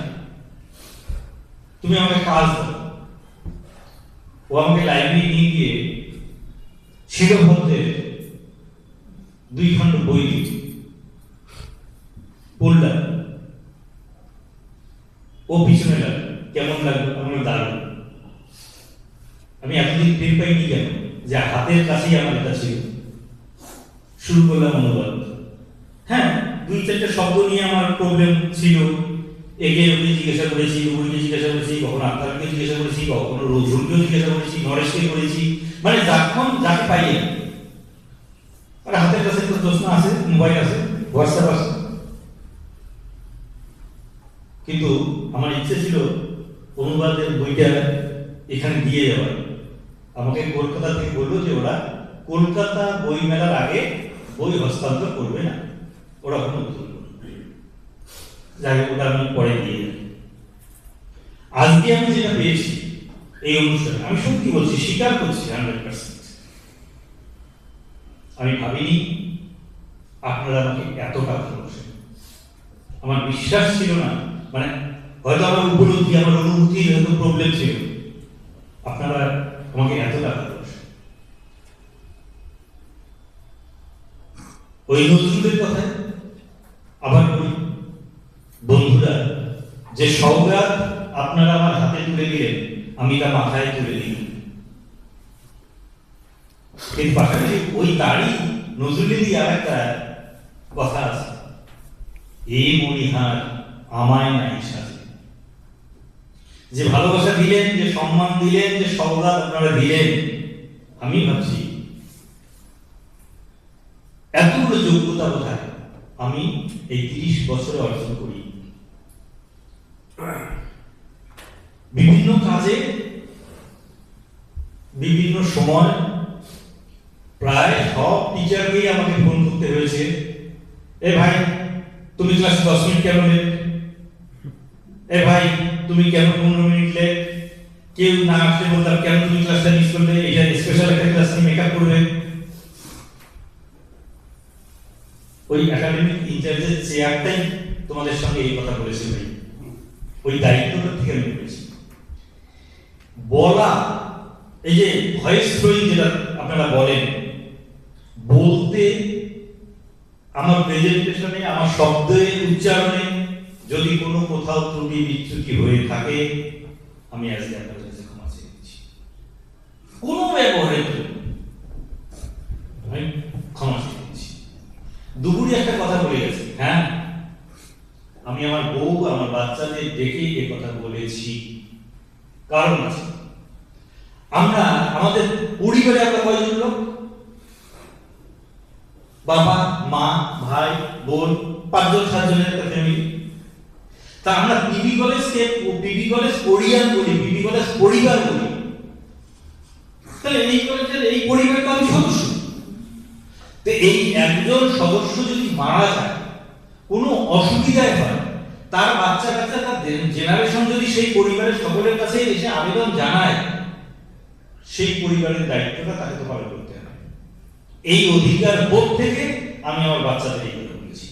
তুমি আমাকে কাজ দাও। ও আমাকে লাইব্রেরি নিয়ে গিয়ে শিরভদ্রের 2 খণ্ড বই দিয়েছে, পড়লাম। ও পিছনে লাগলো, কেমন লাগলো? আমার দারুণ। আমি এতদিন টের পাইনি কেন যে হাতের কাছেই আমার এটা ছিল। শুরু করলাম অনুবাদ। হ্যাঁ, 2-4টা শব্দ নিয়ে আমার প্রবলেম ছিল, একে ওকে জিজ্ঞাসা করেছি, ওইকে জিজ্ঞাসা করেছি, কখনো আক্তারকে জিজ্ঞাসা করেছি, কখনো রজুলকেও জিজ্ঞাসা করেছি, নরেশকে করেছি, মানে যখন যাকে পাই। আর হাতের কাছে তো জ্যোৎস্না আছে, মোবাইল আছে, হোয়াটসঅ্যাপ আছে। কিন্তু আমার ইচ্ছে ছিল অনুবাদের বইটা এখানে দিয়ে যাওয়ার। আমাকে কলকাতা থেকে বললো যে ওরা কলকাতা বই মেলার আগে বই হস্তান্তর করবে না, ওরা কোনো উত্তর করবে। যাই হোক, ওটা আমি পরে দিয়ে যাই। আজকে আমি যেটা পেয়েছি এই অনুষ্ঠানে, আমি সত্যি বলছি, স্বীকার করছি 100%, আমি ভাবিনি আপনারা আমাকে এতটা ভালোবাসেন। আমার বিশ্বাস ছিল না, মানে হয়তো আমার উপলব্ধি, আমার অনুভূতির হয়তো প্রবলেম ছিল, আপনারা আমাকে এতটা ভালোবাসেন। ওই নজরুলের কথা আবার বলি, বন্ধুরা, যে সওগাত আপনারা আমার হাতে তুলে দিলেন, আমি তা মাথায় তুলে দিই। কিন্তু পাশাপাশি ওই দাড়ি নজরুলেরই আর একটা কথা আছে, এই মণিহার আমায় নাই সাজে। যে ভালোবাসা দিলেন, যে সম্মান দিলেন, যে সওগাত আপনারা দিলেন, আমি ভাবছি এতগুলো যোগ্যতা কোথায় আমি এই 30 বছরে অর্জন করি। বিভিন্ন কাজে বিভিন্ন সময় প্রায় সব টিচারকেই আমাকে ফোন করতে হয়েছে, এ ভাই তুমি ক্লাসে 10 মিনিট কেন লেট, এ ভাই তুমি কেন 15 মিনিট লেট। কেউ না আসলে বলতাম কেন তুমি ক্লাসটা মিস করলে, এটা স্পেশাল একটা ক্লাস নিয়ে মেকআপ করবে। ওই একাডেমিক ইনচার্জের চেয়ারটাই তোমাদের সঙ্গে এই কথা বলেছে ভাই, ওই দায়িত্বটা থেকে আমি করেছি। বলা, এই যে ভয়েস থ্রোয়িং যেটা আপনারা বলেন, বলতে আমার প্রেজেন্টেশনে, আমার শব্দের উচ্চারণে যদি কোনো কোথাও ত্রুটি বিচ্যুতি হয়ে থাকে, আমি আজকে আপনাদের কাছে ক্ষমা চেয়ে নিচ্ছি। কোনো ব্যবহারের জন্য আমি ক্ষমা চেয়ে নিচ্ছি। দুপুরে একটা কথা বলে গেছে, হ্যাঁ, আমি আমার বউ, আমার বাচ্চাদের ডেকে এ কথা বলেছি, কারণ আছে। আমরা আমাদের পরিবারে আমরা কয়জন লোক? বাবা, মা, ভাই, বোন, 5-7 জনের একটা ফ্যামিলি। তা আমরা পিবি কলেজকে পিবি কলেজ পরিবার বলি, পিবি কলেজ পরিবার বলি। তাহলে এই কলেজের এই পরিবারের আমি সদস্য। তো এই একজন সদস্য যদি মারা যায়, কোনো অসুবিধায় হয়, তার বাচ্চা কাচ্চা তার জেনারেশন যদি সেই পরিবারের সকলের কাছে এসে আবেদন জানায়, সেই পরিবারের দায়িত্বটা তাকে তো পালন করতে হবে। এই অধিকার বোধ থেকে আমি আমার বাচ্চাদের এই কথা বলেছি।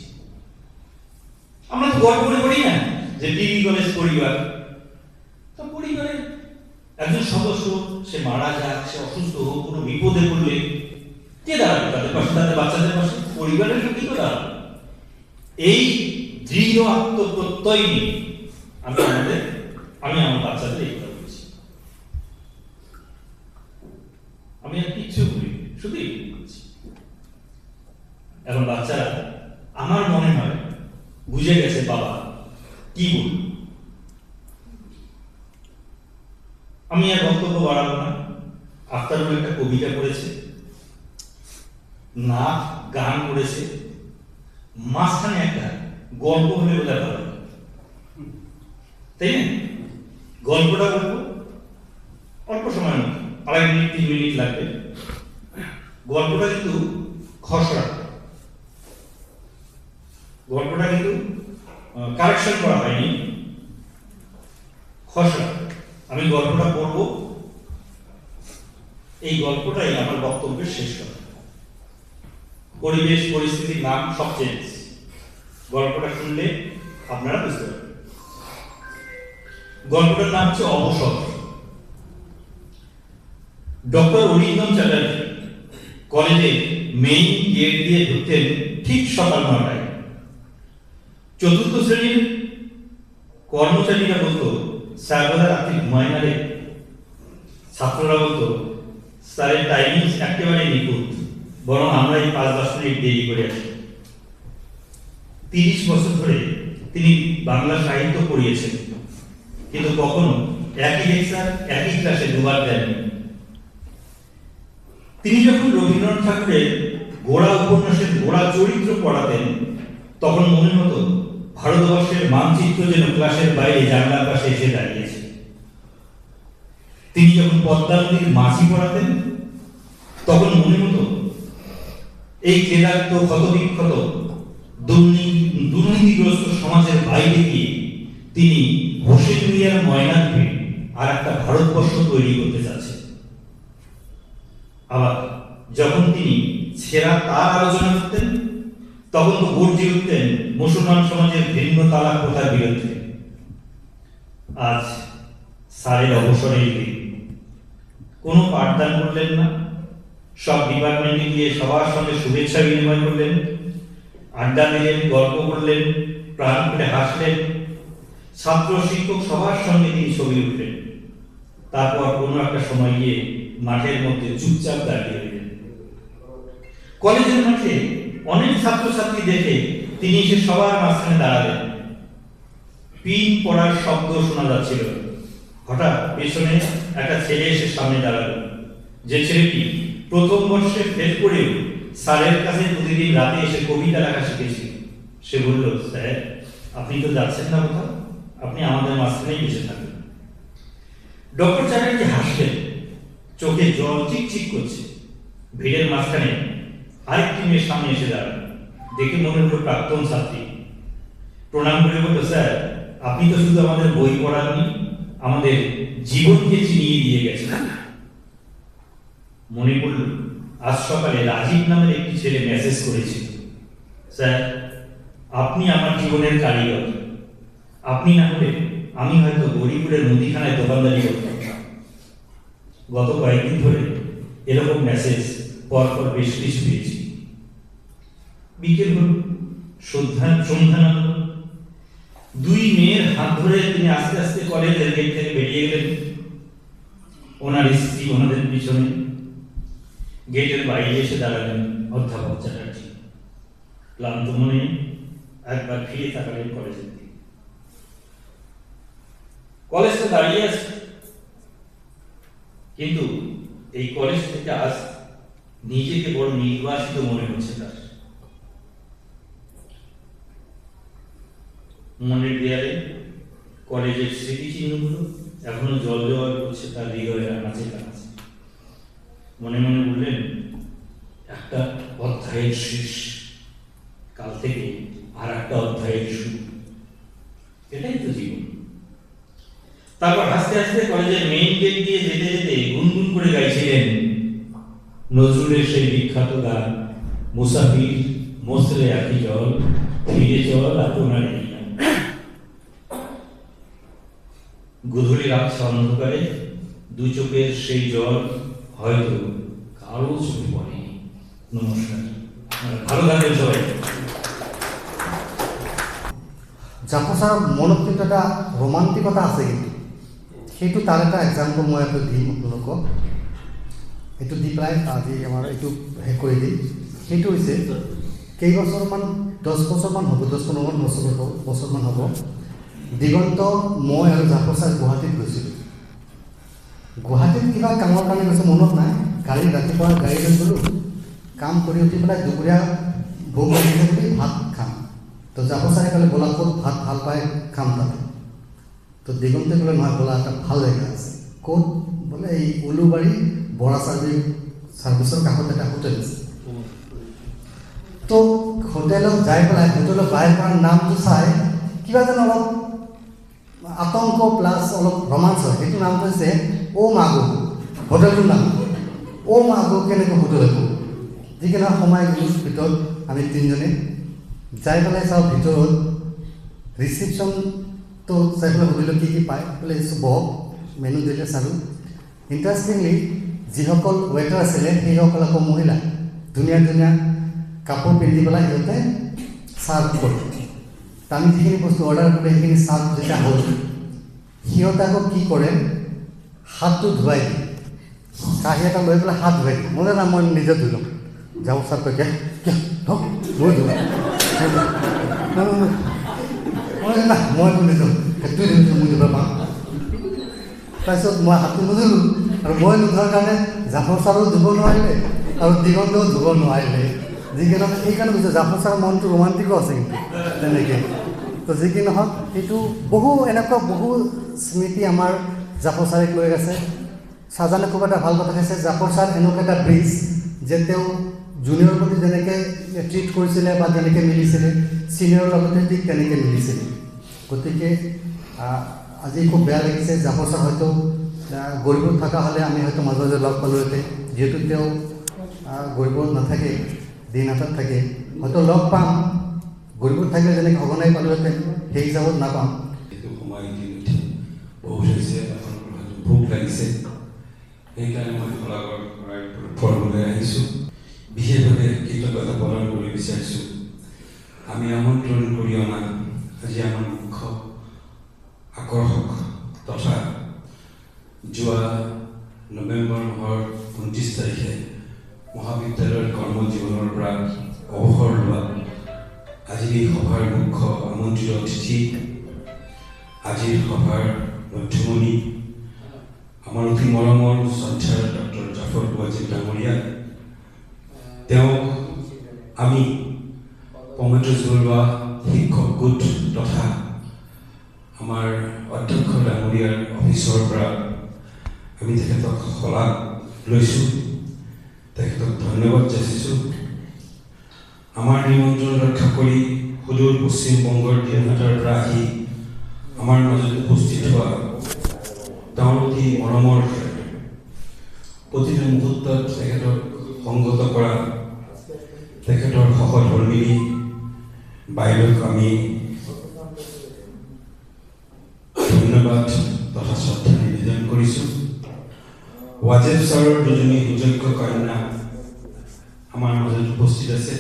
আমরা তো গর্ব করে বলি না যে ডিগ্রি কলেজ পরিবার, তো পরিবারের একজন সদস্য সে মারা যাক, সে অসুস্থ হোক, কোনো বিপদে পড়লে কে দাঁড়াবে তাদের পাশে, তাদের বাচ্চাদের পাশে? পরিবারের কি তো দাঁড়াবে। এই দৃঢ় আত্মপ্রত্যয় নিয়ে আমি আমার বাচ্চাদের এই কথা বলেছি। আমি আর কিচ্ছু বলি, শুধু এই বলছি। এখন বাচ্চারা আমার মনে হয় বুঝে গেছে বাবা কি বল। আমি আর বক্তব্য বাড়াবো না। আফতারুল একটা কবিতা পড়েছে, নাচ গান করেছে, মাঝখানে একটা গল্প হলে বোঝা ভালো, তাই না? গল্পটা বলবো অল্প সময় মতো, 2.5 মিনিট 3 মিনিট লাগবে। গল্পটা কিন্তু খসড়া, গল্পটা কিন্তু কারেকশন করা হয়নি, খসড়া। আমি গল্পটা পড়বো, এই গল্পটাই আমার বক্তব্যের শেষ কথা। পরিবেশ পরিস্থিতির নাম সব চেঞ্জ। গল্পটা শুনলে আপনারা বুঝতে পারবেন। গল্পটার নাম হচ্ছে অবসর। ডক্টর অরিন্দম চ্যাটার্জি কলেজে মেইন গেট দিয়ে ঢুকতেন ঠিক সকাল 9টায়। 4th শ্রেণীর কর্মচারীরা বলতো স্যাররা রাত্রি ঘুমায় না রে। ছাত্ররা বলতো স্যারের টাইমিং একেবারে নিখুঁত, বরং আমরা এই 5-10 মিনিট দেরি করে আসি। 30 বছর ধরে তিনি বাংলা সাহিত্য পড়িয়েছেন, কিন্তু কখনো একই লেকচার একই ক্লাসে দুবার দেননি। তিনি যখন রবীন্দ্রনাথ ঠাকুরের গোড়া উপন্যাসের গোড়া চরিত্র পড়াতেন, তখন মনে হতো ভারতবর্ষের মানচিত্র যেন ক্লাসের বাইরে জানলার পাশে এসে দাঁড়িয়েছে। তিনি যখন পদ্মা নদীর মাঝি পড়াতেন, তখন মনে হতো এই ক্লেদাক্ত ক্ষতবিক্ষত দুর্নীতিগ্রস্ত সমাজের বাইরে গিয়ে তিনি হোসেন মিয়ার ময়নাকে আর একটা ভারতবর্ষ তৈরি করতে যাচ্ছেন। আবার যখন তিনি ছেঁড়া তার আলোচনা করতেন, তখন তো গর্জে উঠতেন মুসলমান সমাজের ভিন্ন তালাক প্রথার বিরুদ্ধে। আজ স্যারের অবসরের দিন, কোনো পাঠদান করলেন না, সব ডিপার্টমেন্টে গিয়ে সবার সঙ্গে শুভেচ্ছা বিনিময় করলেন, আড্ডা দিলেন, গল্প করলেন, প্রাণ করে হাসলেন। ছাত্র শিক্ষক সবার সঙ্গে তিনি ছবি উঠলেন। তারপর কোনো একটা সময় গিয়ে মাঠের মধ্যে চুপচাপ দাঁড়িয়ে রইলেন। কলেজের মাঠে অনেক ছাত্রছাত্রী দেখে তিনি এসে সবার মাঝখানে দাঁড়ালেন। পিন পড়ার শব্দ শোনা যাচ্ছিল। হঠাৎ পেছনে একটা ছেলে এসে সামনে দাঁড়ালো, যে ছেলেটি প্রথম বর্ষে ফেল করেও স্যারের কাছে প্রতিদিন রাতে এসে কবিতা লেখা শিখেছিল। সে বলল, স্যার আপনি তো যাচ্ছেন না কোথাও, আপনি আমাদের মাঝখানেই বেঁচে থাকবেন। ডক্টর চ্যাটার্জি হাসলেন, চোখে জল চিকচিক করছে। ভিড়ের মাঝখানে আরেকটি মেয়ের সামনে এসে দাঁড়ান, দেখে মনে হলো প্রাক্তন ছাত্রী। প্রণাম করে বলল, স্যার আপনি তো শুধু আমাদের বই পড়াননি, আমাদের জীবনকে চিনিয়ে দিয়ে গেছেন। মনে পড়ল আজ সকালে রাজীব নামের একটি ছেলে মেসেজ করেছিল, স্যার আপনি আমার জীবনের কারিগর, আপনি না হলে আমি হয়তো গরিপুরের মুদিখানায় দোকানদারি করতাম। গত কয়েকদিন ধরে এরকম মেসেজ পরপর বেশ কিছু পেয়েছি। বিকেল হল, সন্ধ্যা নামল। 2 মেয়ের হাত ধরে তিনি আস্তে আস্তে কলেজের গেট থেকে বেরিয়ে গেলেন। ওনার স্ত্রী ওনাদের পিছনে। গেটের বাইরে এসে দাঁড়ালেন অধ্যাপক চ্যাটার্জি। ক্লান্ত মনে একবার ফিরে তাকালেন কলেজের দিকে। কলেজটা দাঁড়িয়ে আছে, কিন্তু এই কলেজ থেকে আজ নিজেকে বড় নির্বাসিত মনে হচ্ছে তার। মনের দেয়ালে কলেজের স্মৃতিচিহ্নগুলো এখনো জল জল করছে তার হৃদয়ের আনাচে কানাচে। মনে মনে বললেন, একটা অধ্যায়ের শেষ, কাল থেকে আর একটা অধ্যায়ের শুরু। এটাই তো জীবন। তারপর হাসতে হাসতে কলেজের মেইন গেট দিয়ে যেতে যেতে গুনগুন করে গাইছিলেন নজরুলের সেই বিখ্যাত গান, মুসাফির মসলে আখি জল, ফিরে চল আপনার এই নাম। গধূলির আবছা অন্ধকারে দু চোখের সেই জল হয়তো কারো চোখে পড়েনি। নমস্কার, ভালো থাকবেন সবাই। জাফর ছাৰৰ মনত কিন্তু এটা ৰোমান্টিকতা আছে, কিন্তু সেইটো তাৰ এটা এক্সাম্পল মই এইটো দিম আপোনালোকক। এইটো দি পেলাই আজি আমাৰ এইটো শেষ কৰি দিম। সেইটো হৈছে কেইবছৰমান 10 বছৰমান হ'ব, 10-15 বছৰমান হ'ব, দিগন্ত মই আৰু জাফৰ ছাৰ গুৱাহাটীত গৈছিলোঁ। গুৱাহাটীত কিবা কামৰ কাৰণে গৈছে মনত নাই, ৰাতিপুৱা গাড়ী লৈ গ'লোঁ, কাম কৰি উঠি পেলাই দুপৰীয়া ভোক লাগিছে বুলি ভাত খাম। তো জাফৰ ছাৰে ক'লে ব'লা ক'ত ভাত ভাল পায় খাম তাতে। তো দিগন্তে ক'লে নহয় ব'লা এটা ভাল জেগা আছে। ক'ত? বোলে এই উলুবাৰী বৰা চাৰ্ভিছৰ কাষত এটা হোটেল আছে। তো হোটেলত যাই পেলাই হোটেলত বাহিৰ কৰাৰ নামটো চাই কিবা যেন অলপ আতংক প্লাছ অলপ ৰোমাঞ্চ হয়। সেইটো নামটো হৈছে অ' মাগো, হোটেলটোৰ নাম অ' মাগো। কেনেকৈ হোটেল হ'ব? যিকেইটা সোমাই গ'লোঁ ভিতৰত আমি তিনিজনে, যাই পেলাই চাওঁ ভিতৰত ৰিচিপশ্যনটো চাই পেলাই সুধিলোঁ কি কি পায়, বোলে বহক, মেনু দিলে চালোঁ। ইণ্টাৰেষ্টিংলি যিসকল ৱেটাৰ আছিলে সেইসকল আকৌ মহিলা, ধুনীয়া ধুনীয়া কাপোৰ পিন্ধি পেলাই সিহঁতে চাৰ্ভ কৰে। আমি যিখিনি বস্তু অৰ্ডাৰ কৰিলোঁ সেইখিনি চাৰ্ভ যেতিয়া হ'ল, সিহঁতে আকৌ কি কৰে, হাতটো ধুৱাই দিয়ে, কাঁহী এটা লৈ পেলাই হাত ধুৱাই দিয়ে। মোলে না মই নিজে ধুই ল'ম। যাওঁ ছাৰ কৈ মই ধুৱা মই ধুই যাওঁ, সেইটোৱে ধুইছোঁ, মই ধুব পাওঁ। তাৰপিছত মই হাতটো নুধুলোঁ, আৰু মই নোধোৱাৰ কাৰণে জাফৰ ছাৰো ধুব নোৱাৰিলে আৰু দিগন্তও ধুব নোৱাৰিলে। যিকি নহওক সেইকাৰণে কৈছোঁ জাফৰ ছাৰৰ মনটো ৰোমান্টিকো আছে কিন্তু তেনেকৈ। তো যি কি নহওক সেইটো এনেকুৱা বহু স্মৃতি আমাৰ জাফৰ ছাৰেক লৈ আছে। ছাৰজনে খুব এটা ভাল কথা কৈছে, জাফৰ ছাৰ এনেকুৱা এটা ব্ৰিজ যে তেওঁ জুনিয়ৰৰ প্ৰতি যেনেকৈ ট্ৰিট কৰিছিলে বা যেনেকৈ মিলিছিলে, ছিনিয়ৰৰ লগতে ঠিক তেনেকৈ মিলিছিলে। গতিকে আজি খুব বেয়া লাগিছে, জাফৰ ছাৰ হয়তো গৌৰীপুৰত থকা হ'লে আমি হয়তো মাজে মাজে লগ পালোঁহেঁতেন। যিহেতু তেওঁ গৌৰীপুৰত নাথাকে, দিনহাটাত থাকে, হয়তো লগ পাম। গৌৰীপুৰত থাকিলে যেনেকৈ সঘনাই পালোঁহেঁতেন, সেই হিচাপত নাপাম। বহুত হৈছে, ভোক লাগিছে, সেইকাৰণে মই কলাঘৰ ফললৈ আহিছোঁ। বিশেষভাৱে কৃতজ্ঞতা প্ৰদান কৰিব বিচাৰিছোঁ। আমি আমন্ত্ৰণ কৰি অনা আজি আমাৰ মুখ্য আকৰ্ষক তথা যোৱা নৱেম্বৰ মাহৰ 29 তাৰিখে মহাবিদ্যালয়ৰ কৰ্মজীৱনৰ পৰা অৱসৰ লোৱা আজিৰ এই সভাৰ মুখ্য আমন্ত্ৰিত অতিথি, আজিৰ সভাৰ মধ্যমণি, আমাৰ অতি মৰমৰ শ্ৰদ্ধাৰ ডক্টৰ জাফৰ ৱাজিদ ডাঙৰীয়া, তেওঁক আমি প্ৰমথেশ বৰুৱা শিক্ষক গোট তথা আমাৰ অধ্যক্ষ ডাঙৰীয়াৰ অফিচৰ পৰা আমি তেখেতক শলাগ লৈছোঁ, তেখেতক ধন্যবাদ যাচিছোঁ। আমাৰ নিমন্ত্ৰণ ৰক্ষা কৰি সুদূৰ পশ্চিমবংগৰ দিনহাটাৰ পৰা আহি আমাৰ মাজত উপস্থিত হোৱা তেওঁৰ অতি মৰমৰ প্ৰতিটো মুহূৰ্তত তেখেতক সংগত কৰা তেখেতৰ সহধৰ্মিনী বাইদেউক আমি ধন্যবাদ তথা শ্ৰদ্ধা নিবেদন কৰিছোঁ। ৱাজেদ ছাৰৰ দুজনী সুযোগ্য কন্যা আমাৰ মাজত উপস্থিত আছে।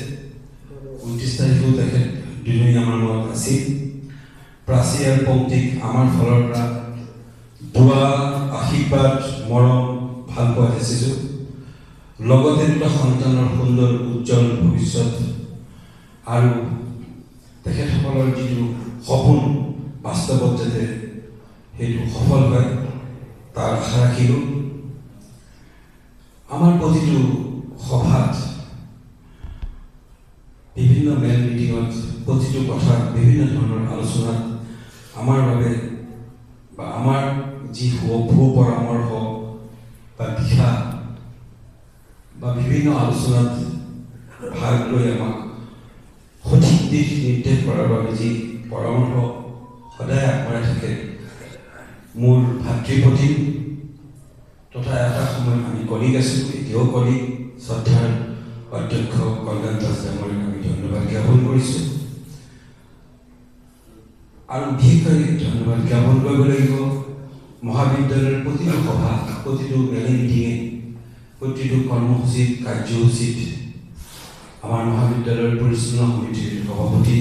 29 তাৰিখেও তেখেত দুজনী আমাৰ মাজত আছিল। প্ৰাচী আৰু পৌক্তিক আমাৰ ফালৰ পৰা দোৱা, আশীৰ্বাদ, মৰম, ভাল পোৱা যাচিছোঁ। লগতে দুটা সন্তানৰ সুন্দৰ উজ্জ্বল ভৱিষ্যত আৰু তেখেতসকলৰ যিটো সপোন বাস্তৱত যাতে সেইটো সফল হয় তাৰ আশা ৰাখিলোঁ। আমাৰ প্ৰতিটো সভাত বিভিন্ন বিভিন্ন মেল মিটিঙত প্ৰতিটো কথা বিভিন্ন ধৰণৰ আলোচনাত আমাৰ বাবে বা আমাৰ যি ভূ পৰামৰ্শ বা দিশা বা বিভিন্ন আলোচনাত ভাগ লৈ আমাক সঠিক দিশ নিৰ্দেশ কৰাৰ বাবে যি পৰামৰ্শ সদায় আগবঢ়াই থাকে মোৰ ভাতৃপ্ৰতিম তথা এটা সময়ত আমি কলিগ আছোঁ, এতিয়াও কলিগ শ্ৰদ্ধাৰ অধ্যক্ষ কল্যাণ দাস ডাঙৰীক আমি ধন্যবাদ জ্ঞাপন কৰিছোঁ। আৰু বিশেষকৈ ধন্যবাদ জ্ঞাপন কৰিব লাগিব মহাবিদ্যালয়ৰ প্ৰতিটো সভা, প্ৰতিটো মেলে মিটিঙে, প্ৰতিটো কৰ্মসূচীত কাৰ্যসূচীত আমাৰ মহাবিদ্যালয়ৰ পৰিচালনা সমিতিৰ সভাপতি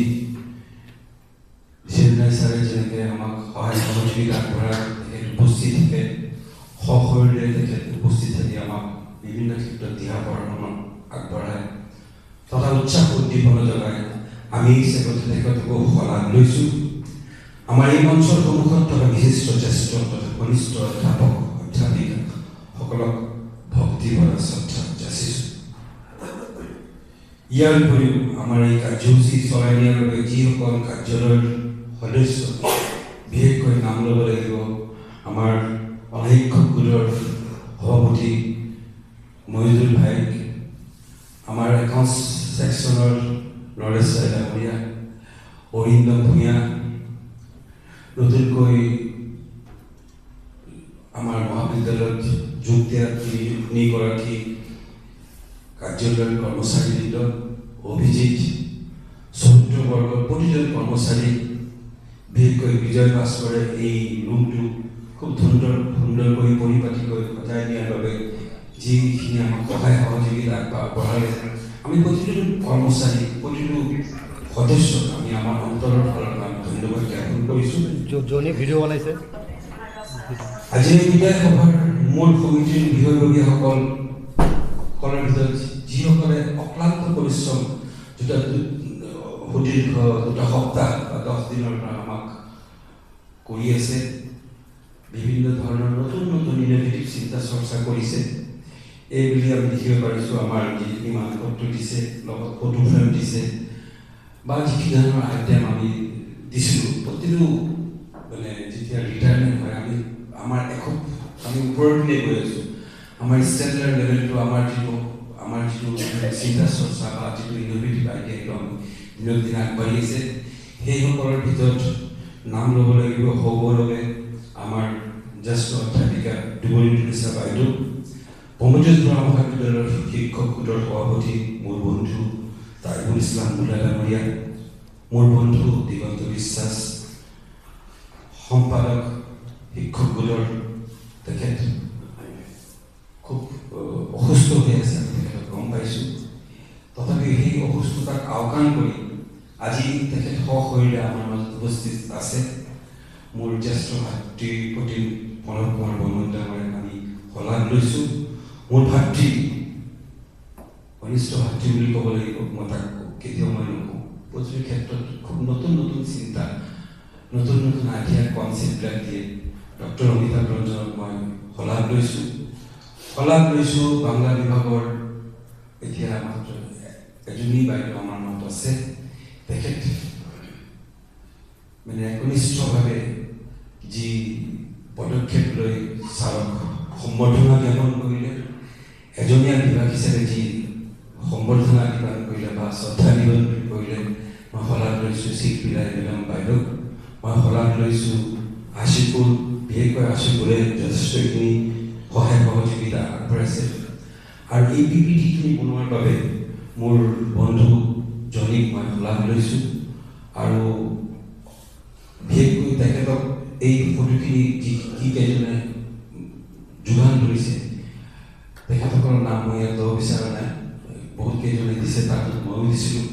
চেন্নাই ছাৰে যেনেকৈ আমাক সহায় সহযোগিতা আগবঢ়ায়, তেখেত উপস্থিত থাকে, সশৰীৰে তেখেত উপস্থিত থাকি আমাক বিভিন্ন ক্ষেত্ৰত দিহা পৰামৰ্শ আগবঢ়ায় তথা উৎসাহ উদ্দীপনা জগায়। আমি তেখেতকো শলাগ লৈছোঁ। আমাৰ এই মঞ্চৰ সন্মুখত থকা বিশিষ্ট জ্যেষ্ঠ তথা কনিষ্ঠ অধ্যাপক অধ্যাপিকাসকলক ভক্তি ভৰা শ্ৰদ্ধা যাচিছোঁ। ইয়াৰ উপৰিও আমাৰ এই কাৰ্যসূচী চলাই নিয়াৰ বাবে যিসকল কাৰ্যালয়ৰ সদস্য, বিশেষকৈ নাম ল'ব লাগিব আমাৰ অনাশিক্ষক গোটৰ সভাপতি মহিজুল ভাইক, আমাৰ একাউণ্টছ ছেকশ্যনৰ নৰেশ ৰায় ডাঙৰীয়া, অৰিন্দম ভূঞা, নতুনকৈ আমাৰ মহাবিদ্যালয়ত যোগ দিয়া তিনিগৰাকী কাৰ্যালয়ৰ কৰ্মচাৰীবৃন্দ, অভিজিত, চৰিত্ৰবৰ্গৰ প্ৰতিজন কৰ্মচাৰী, বিশেষকৈ বিজয় ভাস্কৰে এই ৰুমটো খুব সুন্দৰকৈ পৰিপাটিকৈ সজাই নিয়াৰ বাবে যিখিনি আমাক সহায় সহযোগিতা আগবঢ়ালে, আমি প্ৰতিটো কৰ্মচাৰী, প্ৰতিটো সদস্যক আমি আমাৰ অন্তৰৰ ফালৰ পৰা ধন্যবাদ জ্ঞাপন কৰিছোঁ। যোনে ভিডিঅ' বনাইছে আজিৰ বিদায় সভাৰ মূল সমিতিৰ বিষয়ববীয়াসকলৰ ভিতৰত যিসকলে অক্লান্ত পৰিশ্ৰম সুদীৰ্ঘ 2 সপ্তাহ বা 10 দিনৰ পৰা আমাক কৰি আছে, বিভিন্ন ধৰণৰ নতুন নতুন ইন'ভেটিভ চিন্তা চৰ্চা কৰিছে, এই বুলি আমি দেখিব পাৰিছোঁ। আমাৰ যিখিনি মানপত্ৰ দিছে, লগত ফটো ফ্ৰেম দিছে বা যিখিনি ধৰণৰ আইটেম আমি দিছিলোঁ, প্ৰতিটো মানে যেতিয়া ৰিটায়াৰমেণ্ট হয় আমাৰ আমি ওপৰৰ পিনে গৈ আছোঁ। আমাৰ ষ্টেণ্ডাৰ্ড লেভেলটো আমাৰ যিটো চিন্তা চৰ্চা বা যিটো ইন'ভেটিভ আইডিয়াটো আমি দিনক দিনে আগবাঢ়ি আছে। সেইসকলৰ ভিতৰত নাম ল'ব লাগিব সৌগৌৰৱে আমাৰ জ্যেষ্ঠ অধ্যাপিকা দুবৰি তুলিছা বাইদেউ, প্ৰমোদজিৎ বৰা মহাবিদ্যালয়ৰ শিক্ষক গোটৰ সভাপতি মোৰ বন্ধু তাইবুল ইছলাম মুল্লা ডাঙৰীয়া, মোৰ বন্ধু দিগন্ত বিশ্বাস, সম্পাদক শিক্ষক গোটৰ, তেখেত খুব অসুস্থ হৈ আছে, আমি তেখেতক গম পাইছোঁ। তথাপিও সেই অসুস্থতাক আওকাণ কৰি আজি তেখেত সশৰীৰে আমাৰ মাজত উপস্থিত আছে। মোৰ জ্যেষ্ঠ ভাতৃৰ প্ৰতি প্ৰণৱ কুমাৰ বৰ্মন ডাঙৰীয়াক আমি শলাগ লৈছোঁ। মোৰ ভাতৃ, কনিষ্ঠ ভাতৃ বুলি ক'ব লাগিব, মই তাক কেতিয়াও মই নকওঁ। প্ৰতিটো ক্ষেত্ৰত খুব নতুন নতুন চিন্তা, নতুন নতুন আইডিয়া কনচেপ্টবিলাক দিয়ে। ডক্টৰ অমিতাভ ৰঞ্জনক মই শলাগ লৈছোঁ। বাংলা বিভাগৰ এতিয়া মাত্ৰ এজনী বাইদেউ আমাৰ মাজত আছে, তেখেত মানে একনিষ্ঠভাৱে যি পদক্ষেপ লৈ ছাৰক সম্বৰ্ধনা জ্ঞাপন কৰিলে, এজনীয়া বিভাগ হিচাপে যি সম্বৰ্ধনা জ্ঞাপন কৰিলে বা শ্ৰদ্ধা নিবেদন কৰিলে, মই শলাগ লৈছোঁ চিক বিলাই বেগম বাইদেউক, মই শলাগ লৈছোঁ আশিকুৰ, বিশেষকৈ আশিকুৰে যথেষ্টখিনি সহায় সহযোগিতা আগবঢ়াইছে। আৰু এই পিপিটিখিনি বনোৱাৰ বাবে মোৰ বন্ধু জনীক মই শলাগ লৈছোঁ। আৰু বিশেষকৈ তেখেতক এই ফটোখিনি যিকেইজনে যোগান ধৰিছে, তেখেতসকলৰ নাম মই ইয়াত ল'ব বিচৰা নাই, বহুত কেইজনে দিছে, তাত ময়ো দিছিলোঁ।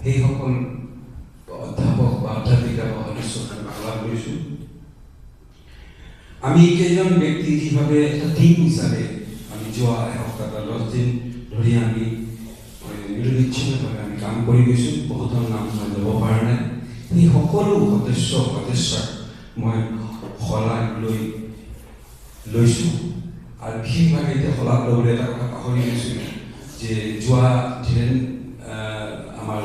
সেইসকল অধ্যাপক বা অধ্যাপিকা বা সদস্যক আমি শলাগ লৈছোঁ। আমি কেইজন ব্যক্তি যিভাৱে এটা টিম হিচাপে আমি যোৱা এসপ্তাহ বা 10 দিন ধৰি আমি নিৰবিচ্ছিন্নভাৱে আমি কাম কৰি গৈছোঁ। বহুতৰ নাম মই ল'ব পৰা নাই। সেই সকলো সদস্যাক মই শলাগ লৈছোঁ। আৰু বিশেষভাৱে এতিয়া শলাগ ল'বলৈ এটা কথা পাহৰি গৈছোঁ যে যোৱা দিন আমাৰ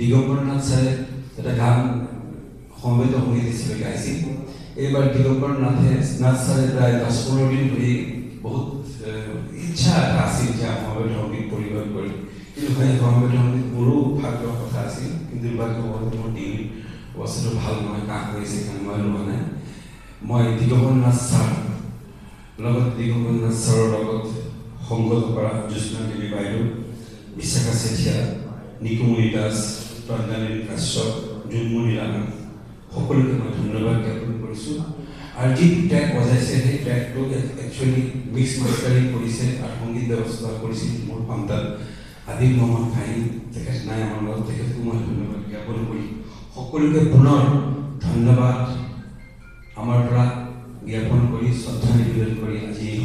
দিগম্বৰ নাথ ছাৰে এটা গান সমবেত সংগীত হিচাপে গাইছিল। এইবাৰ দিগম্বৰ নাথ ছাৰে প্ৰায় 10-15 দিন ধৰি বহুত ইচ্ছা এটা আছিল যে সমবেত সংগীত পৰিৱেশন কৰিম, কিন্তু সেই সমবেত সংগীত মোৰো ভাগ্যৰ কথা আছিল, কিন্তু দুৰ্ভাগ্যবশতঃ মোৰ ডিঙিৰ অৱস্থাটো ভাল নহয়, কাহ কৰিছে কাৰণে মই লোৱা নাই। মই দিগম্বৰ নাথ ছাৰ লগত দিগম্বৰ নাথ ছাৰৰ লগত সংগত কৰা জ্যোৎস্না দেৱী বাইদেউ, বিশাখা চেতিয়া, নিকুমণি দাস, তন্দানীল কাশ্যপ, জুনমণি ৰাণা, সকলোকে মই ধন্যবাদ জ্ঞাপন কৰিছোঁ। আৰু যি ট্ৰেক বজাইছে সেই ট্ৰেকটো একচুৱেলি মিক্স মাষ্টাৰিং কৰিছে আৰু সংগীত ব্যৱস্থা কৰিছিল মোৰ সন্তান আদিল মহম্মদ ফাহিম, তেখেত নাই আমাৰ লগত, তেখেতকো মই ধন্যবাদ জ্ঞাপন কৰি সকলোকে পুনৰ ধন্যবাদ আমাৰ পৰা জ্ঞাপন কৰি শ্ৰদ্ধা নিবেদন কৰি আজি এই